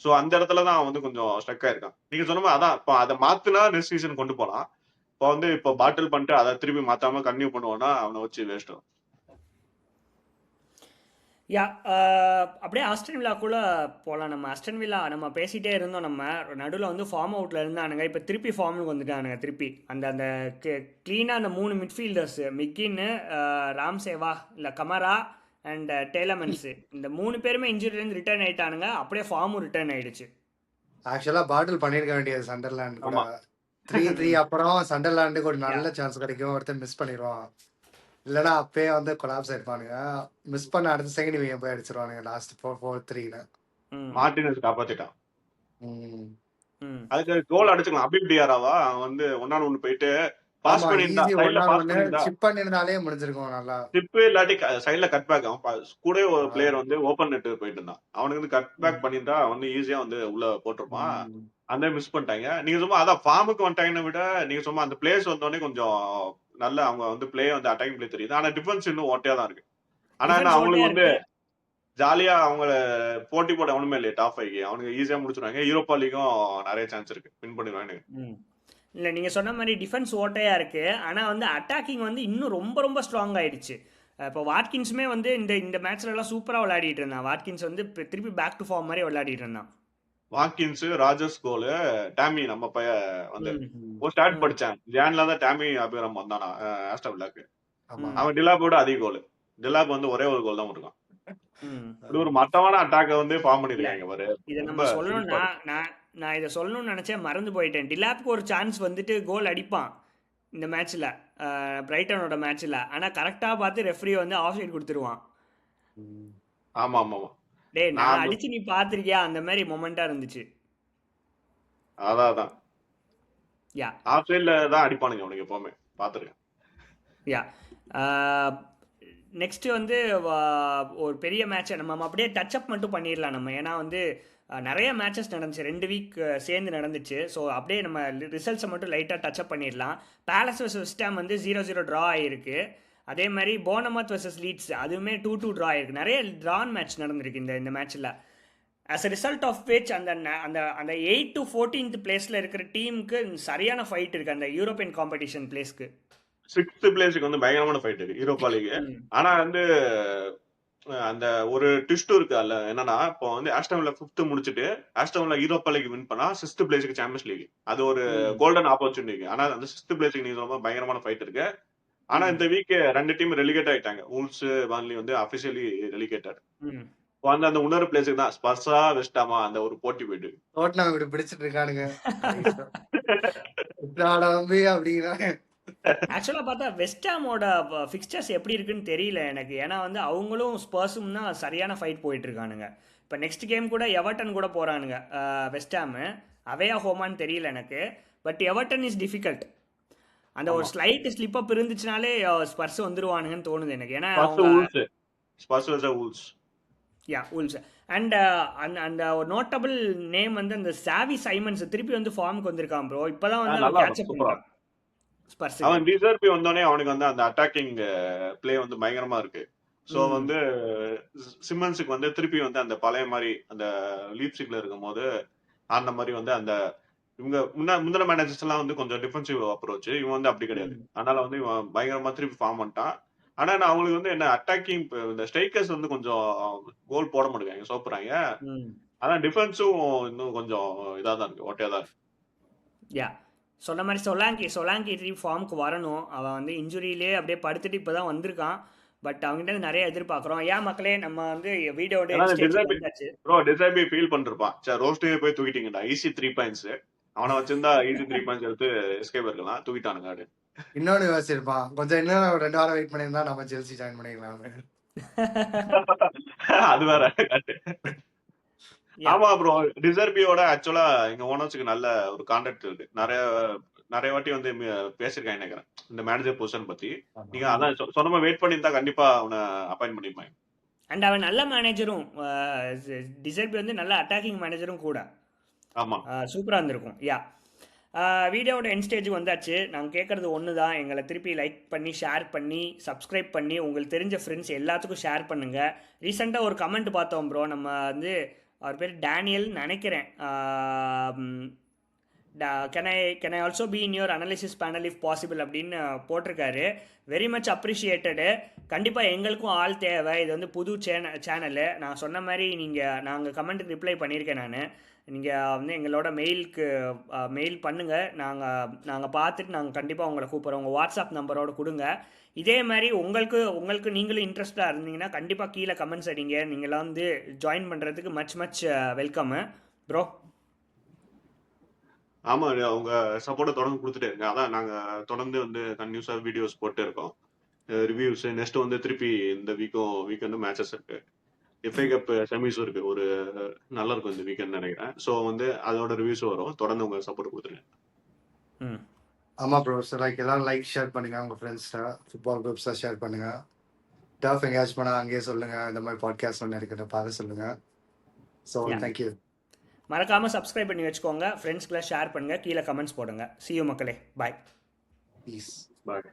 ஸோ அந்த இடத்துல தான் அவன் வந்து கொஞ்சம் ஸ்ட்ரக் ஆயிருக்கான். நீங்க சொன்ன மாதிரி அதான் இப்போ அதை மாத்துனா நெக்ஸ்ட் சீசன் கொண்டு போலாம். இப்போ வந்து இப்போ பாட்டில் பண்ணிட்டு அதை திருப்பி மாத்தாம கன்டினியூ பண்ணுவோம்னா அவனை வச்சு வேஸ்ட். யா அப்படியே ஆஸ்டன் வில்லாக்குள்ளே போகலாம். நம்ம ஆஸ்டன் வில்லா நம்ம பேசிகிட்டே இருந்தோம். நம்ம நடுவில் வந்து ஃபார்ம் அவுட்டில் இருந்தானுங்க, இப்போ திருப்பி ஃபார்முக்கு வந்துட்டானுங்க. திருப்பி அந்த அந்த க்ளீனாக அந்த 3 மிட்ஃபீல்டர்ஸு மிக்கின்னு, ராம்சேவா இல்லை கமரா அண்ட் டேலமென்ஸு, இந்த 3 பேருமே இன்ஜுரிலேருந்து ரிட்டர்ன் ஆயிட்டானுங்க. அப்படியே ஃபார்மும் ரிட்டர்ன் ஆயிடுச்சு. ஆக்சுவலா பாட்டில் பண்ணிருக்க வேண்டியது சண்டர்லாண்ட் கூட. ஆமா 3-3 அப்புறம் சண்டர்லாண்டுக்கு ஒரு நல்ல சான்ஸ் கிடைக்கும், ஒருத்தர் மிஸ் பண்ணிடுவான். இல்லைன்னா அப்பயே வந்து கொலாப்ஸ் ஆயிருப்பானுங்க. மிஸ் பண்ண அடுத்த செகண்ட் இவங்க போய் அடிச்சிருவானுங்க லாஸ்ட் 4-3ன்னு. ம் மார்டினஸ் காப்பாத்திட்டான். ம். ம் அதுக்கு கோல் அடிச்சுக்கலாம். அபிப் டியாராவா அவன் வந்து 1-1 போயிட்டு பாஸ் ஆமா, பண்ணியிருந்தா, ஈஸி சைட்ல பாஸ் 1-1 பண்ணியிருந்தா சிப் பண்ணிருந்தாலே முடிஞ்சிருக்கும் நல்லா. டிப்பு இல்லாட்டி சைட்ல கட் பேக். அவன் கூட ஒரு பிளேயர் வந்து ஓப்பன் நெட் போயிட்டு இருந்தான், அவனுக்கு வந்து கட் பேக் பண்ணியிருந்தா வந்து ஈஸியா வந்து உள்ள போட்டிருப்பான். ம். அந்த மிஸ் பண்ணிட்டாங்க. நீங்க சும்மா அதான் ஃபார்முக்கு வந்துட்டாங்கன்னு விட நீங்க சும்மா அந்த பிளேஸ் வந்தோடனே கொஞ்சம் நல்ல அவங்க வந்து பிளே வந்து அட்டாக்கிங் பிளே தெரியுது. ஆனா டிஃபென்ஸ் இன்னும் ஓட்டையா தான் இருக்கு. ஆனா என்ன டிஃபென்ஸ் ஓட்டையாக அவங்களுக்கு வந்து இருக்குது. ஜாலியா அவங்க போட்டி போட ஒண்ணுமே இல்லையே. டாப் 5 அவனுக்கு ஈஸியா முடிச்சிருவாங்க. யூரோப்பா லீகும் நிறைய சான்ஸ் இருக்கு, வின் பண்ணிடுவாங்க. ம் இல்லை நீங்கள் சொன்ன மாதிரி டிஃபென்ஸ் ஓட்டையாக இருக்குது. ஆனால் வந்து அட்டாக்கிங் வந்து இன்னும் ரொம்ப ரொம்ப ஸ்ட்ராங் ஆயிடுச்சு. இப்போ வாட்கின்ஸுமே வந்து இந்த இந்த மேட்ச்லலாம் சூப்பராக விளையாடிட்டு இருந்தான். வாட்கின்ஸ் வந்து இப்போ திருப்பி பேக் டு ஃபார்ம் மாதிரி விளையாடிட்டு இருந்தான். வாட்கின்ஸ், ராஜர்ஸ் கோலு, டாமி நம்ம பைய வந்து ம் ஒரு ஸ்டார்ட் ம் படிச்சேன். ஜான்ல தான் டாமி அபிரம் வந்தானா ஆஸ்டன் வில்லாக்கு. ஆமா. ம் அவன் டிலாப்போட அதிக கோல். டிலாப் வந்து ஒரே ஒரு கோல் தான் இருக்கான். ம் இப்படி ஒரு மட்டமான அட்டாக்க வந்து ஃபார்ம் இல்லை பண்ணிருக்காங்க பாரு. இதை ரொம்ப நம்ம சொல்லணும்னா, சிரிப்பா இருக்கு. நான் இதை சொல்லணும்னு நினச்சேன், மறந்து போயிட்டேன். டிலாப்க்கு ஒரு சான்ஸ் வந்துட்டு கோல் அடிப்பான் இந்த மேட்ச்சில், பிரைட்டனோட மேட்ச்சில். ஆனால் கரெக்டாக பார்த்து ரெஃப்ரி வந்து ஆஃப் சைட் கொடுத்துருவான். ம். ஆமா ஆமா ஆமா. டேய் நான் நான் அடிச்சு நீ பார்த்துருக்கியா? அந்த மாதிரி மொமெண்ட்டாக இருந்துச்சு. அதான் யா ஆஃப் சைட்ல தான் அடிப்பானுங்க அவனுக்கு எப்பவுமே, பாத்துருக்கேன். யா நெக்ஸ்ட்டு வந்து ஒரு பெரிய மேட்சை நம்ம அப்படியே டச்சப் மட்டும் பண்ணிடலாம் நம்ம. ஏன்னா வந்து நிறைய மேட்சஸ் நடந்துச்சு, 2 வீக் சேர்ந்து நடந்துச்சு. ஸோ அப்படியே நம்ம ரிசல்ட்ஸை மட்டும் லைட்டாக டச்சப் பண்ணிடலாம். பேலஸ் vs வெஸ்ட் ஹாம் வந்து 0-0 ட்ரா ஆகிருக்கு. அதே மாதிரி போர்னமத் vs லீட்ஸ் அதுவுமே 2-2 ட்ரா ஆயிருக்கு. நிறைய ட்ரான் மேட்ச் நடந்திருக்கு இந்த மேட்ச்சில். As a result of which அந்த அந்த அந்த 8 to 14th பிளேஸில் இருக்கிற டீமுக்கு சரியான ஃபைட் இருக்குது அந்த யூரோப்பியன் காம்படிஷன் பிளேஸ்க்கு. 6th பிளேஸுக்கு வந்து பயங்கரமான ஃபைட் இருக்கு யூரோப்பா லீக். ம் ஆனா வந்து அந்த ஒரு ட்விஸ்டும் இருக்கு அதுல. என்னன்னா இப்போ வந்து ஆஸ்டன் வில்லா 5th முடிச்சுட்டு Aston Villa Europa League win பண்ணா 6th பிளேஸுக்கு சாம்பியன்ஸ் லீக். அது ஒரு ம் கோல்டன் ஆப்பர்ச்சுனிட்டி. ஆனா அந்த 6th பிளேஸுக்கு நீங்க ரொம்ப பயங்கரமான ஃபைட் இருக்கு. ஆனா ம் இந்த வீக் 2 டீம் ரெலிகேட் ஆயிட்டாங்க. வூல்ஸ், பர்ன்லி வந்து அபிஷியலி ரெலிகேட்டட். ம் வந்து அந்த இன்னொரு பிளேஸுக்கு தான் ஸ்பர்ஸா வெஸ்டாமா அந்த ஒரு போட்டி போயிட்டு டோட்டனம் இப்படி பிடிச்சிட்டு இருக்கானுங்க. நம்பி அப்படிங்கிறாங்க. ஆக்சுவலாக பார்த்தா வெஸ்டாமோட ஃபிக்ஸ்டர்ஸ் எப்படி இருக்குன்னு தெரியல எனக்கு. ஏன்னா வந்து அவங்களும் ஸ்பர்ஸும் தான் சரியான ஃபைட் போயிட்டு இருக்கானுங்க. இப்போ நெக்ஸ்ட் கேம் கூட எவர்டன் கூட போகிறானுங்க வெஸ்டாமு. அவையா ஹோமான்னு தெரியல எனக்கு. But Everton is difficult. அந்த ஒரு ஆமா ஸ்லைட் ஸ்லிப் அப் இருந்துச்சுனாலே ஸ்பர்ஸ் வந்துருவானுங்கன்னு தோணுது எனக்கு. ஏன்னா ஸ்பர்ஸ் அவங்க வூல்ஸ் ஸ்பர்ஸ் வர்சஸ் வூல்ஸ். யா உல்ஸ். அண்ட் அந்த அந்த ஒரு நோட்டபிள் நேம் வந்து அந்த சாவி சைமன்ஸ் திருப்பி வந்து ஃபார்முக்கு வந்திருக்கான் ப்ரோ. இப்போதான் வந்து அவன் நல்லா கேட்சப் இருக்கும் சூப்பரா. பண்ணிட்டான் ஸ்பர்ஸுக்கு. அவன் டிசர்பி வந்தோடனே அவனுக்கு வந்து அந்த அட்டாக்கிங் பிளே வந்து பயங்கரமா இருக்கு. ஸோ ம் வந்து சிம்மன்ஸுக்கு வந்து திருப்பி வந்து அந்த பழைய மாதிரி அந்த லீப்ஸிக்ல இருக்கும் போது அந்த மாதிரி வந்து அந்த இவங்க முந்தின மேனேஜர்ஸ் எல்லாம் வந்து கொஞ்சம் டிஃபென்சிவ் அப்ரோச், இவன் வந்து அப்படி கிடையாது. ம் அதனால வந்து இவன் பயங்கரமா திருப்பி ஃபார்ம் பண்ணிட்டான். ஆனா நான் அவங்களுக்கு வந்து என்ன அட்டாக்கிங் இந்த ஸ்ட்ரைக்கர்ஸ் வந்து கொஞ்சம் கோல் போட மாட்டேங்காங்க, சோப்புறாங்க. ம் ஆனா டிஃபென்ஸும் இன்னும் கொஞ்சம் இதா தான் இருக்கு, ஓட்டையா தான் இருக்கு. யா சொன்ன மாதிரி சொலாங்கி திருப்பி ஃபார்முக்கு வரணும். அவன் வந்து இன்ஜுரியிலே அப்படியே படுத்துட்டு இப்போ தான் வந்திருக்கான். பட் அவங்ககிட்ட நிறைய எதிர்பார்க்குறோம். ஏன் மக்களே, நம்ம வந்து வீடியோட ஏன்னா ஸ்டேஜ் டிசர்பி வந்தாச்சு. ப்ரோ டிசர்பி ஃபீல் பண்ணிருப்பான். சரி ரோஸ்டே போய் தூக்கிட்டீங்கடா, ஈஸி 3 பாயிண்ட்ஸ். அவனை வச்சிருந்தா ஈஸி 3 பாயிண்ட்ஸ் எடுத்து எஸ்கேப் இருக்கலாம், தூக்கிட்டானுங்க அப்படி. இன்னொன்னு யோசிச்சிருப்பான், கொஞ்சம் இன்னும் 2 வாரம் வெயிட் பண்ணியிருந்தா நம்ம ஜெல்சி ஜாயின் பண்ணிக்கலாம். அது வேற. யா ஆமா ப்ரோ, டிசர்பியோட ஆக்சுவலா எங்க ஓனர்ஸுக்கு நல்ல ஒரு கான்டாக்ட் இருக்கு. நிறைய வாட்டி வந்து பேசிருக்காங்க நினைக்கிறேன் இந்த மேனேஜர் பொசிஷன் பத்தி. நீங்க ஆமா. அதான் சொன்ன மாதிரி வெயிட் பண்ணியிருந்தா கண்டிப்பா அவனை அப்பாயிண்ட் பண்ணிருப்பாங்க. அண்ட் அவன் நல்ல மேனேஜரும். டிசர்பி வந்து நல்ல அட்டாக்கிங் மேனேஜரும் கூட. ஆமா சூப்பராக இருந்திருக்கும். யா வீடியோவோட எண்ட் ஸ்டேஜ் வந்தாச்சு. நாங்கள் கேட்குறது ஒன்று தான், எங்களை திருப்பி லைக் பண்ணி ஷேர் பண்ணி சப்ஸ்கிரைப் பண்ணி உங்களுக்கு தெரிஞ்ச ஃப்ரெண்ட்ஸ் எல்லாத்துக்கும் ஷேர் பண்ணுங்கள். ரீசெண்டாக ஒரு கமெண்ட் பார்த்தோம் ப்ரோ. நம்ம வந்து அவர் பேர் டேனியல் நினைக்கிறேன். Can I also be in your analysis panel if possible அப்படின்னு போட்டிருக்காரு. Very much appreciated. கண்டிப்பாக எங்களுக்கும் ஆள் தேவை. இது வந்து புது சேனலு. நான் சொன்ன மாதிரி நாங்கள் கமெண்ட்டுக்கு ரிப்ளை பண்ணியிருக்கேன். நீங்கள் வந்து எங்களோட மெயில் பண்ணுங்கள். நாங்கள் பார்த்துட்டு நாங்கள் கண்டிப்பாக உங்களை கூப்பிட்றோம். உங்கள் வாட்ஸ்அப் நம்பரோடு கொடுங்க. இதே மாதிரி உங்களுக்கு நீங்களும் இன்ட்ரெஸ்டாக இருந்தீங்கன்னா கண்டிப்பாக கீழே கமெண்ட்ஸ் அடிங்க. நீங்களாம் வந்து ஜாயின் பண்ணுறதுக்கு மச் வெல்கம்மு ப்ரோ. ஆமா, அவங்க சப்போர்ட்டை தொடர்ந்து கொடுத்துட்டே இருங்க. அதான் நாங்க தொடர்ந்து வந்து கன்யூஸா வீடியோஸ் போட்டு இருக்கோம், ரிவ்யூஸ். நெக்ஸ்ட் வந்து திருப்பி இந்த வீக்கெண்டும் மேட்சஸ் இருக்கு. எஃப்ஏ கப் செமிஸும் இருக்கு. ஒரு நல்லா இருக்கும் இந்த வீக்கெண்ட் நினைக்கிறேன். ஸோ வந்து அதோட ரிவ்யூஸ் வரும். தொடர்ந்து உங்க சப்போர்ட் கொடுத்துருங்க. ம் ஆமா ப்ரோ. எல்லாரும் லைக் ஷேர் பண்ணுங்க, உங்க ஃப்ரெண்ட்ஸ்ட ஃபுட்பால் குரூப்ஸா ஷேர் பண்ணுங்க. டர்ஃப் எங்கேயாச்சும் போனா அங்கேயே சொல்லுங்க. இந்த மாதிரி பாட்காஸ்ட் ஒன்று இருக்கிறத பார்த்து சொல்லுங்க. So Yeah. தேங்க்யூ. மறக்காமல் சப்ஸ்கிரைப் பண்ணி வச்சுக்கோங்க. ஃப்ரெண்ட்ஸ்க்குலாம் ஷேர் பண்ணுங்கள். கீழே கமெண்ட்ஸ் போடுங்க. See you மக்களே. பாய். பீஸ். பாய்.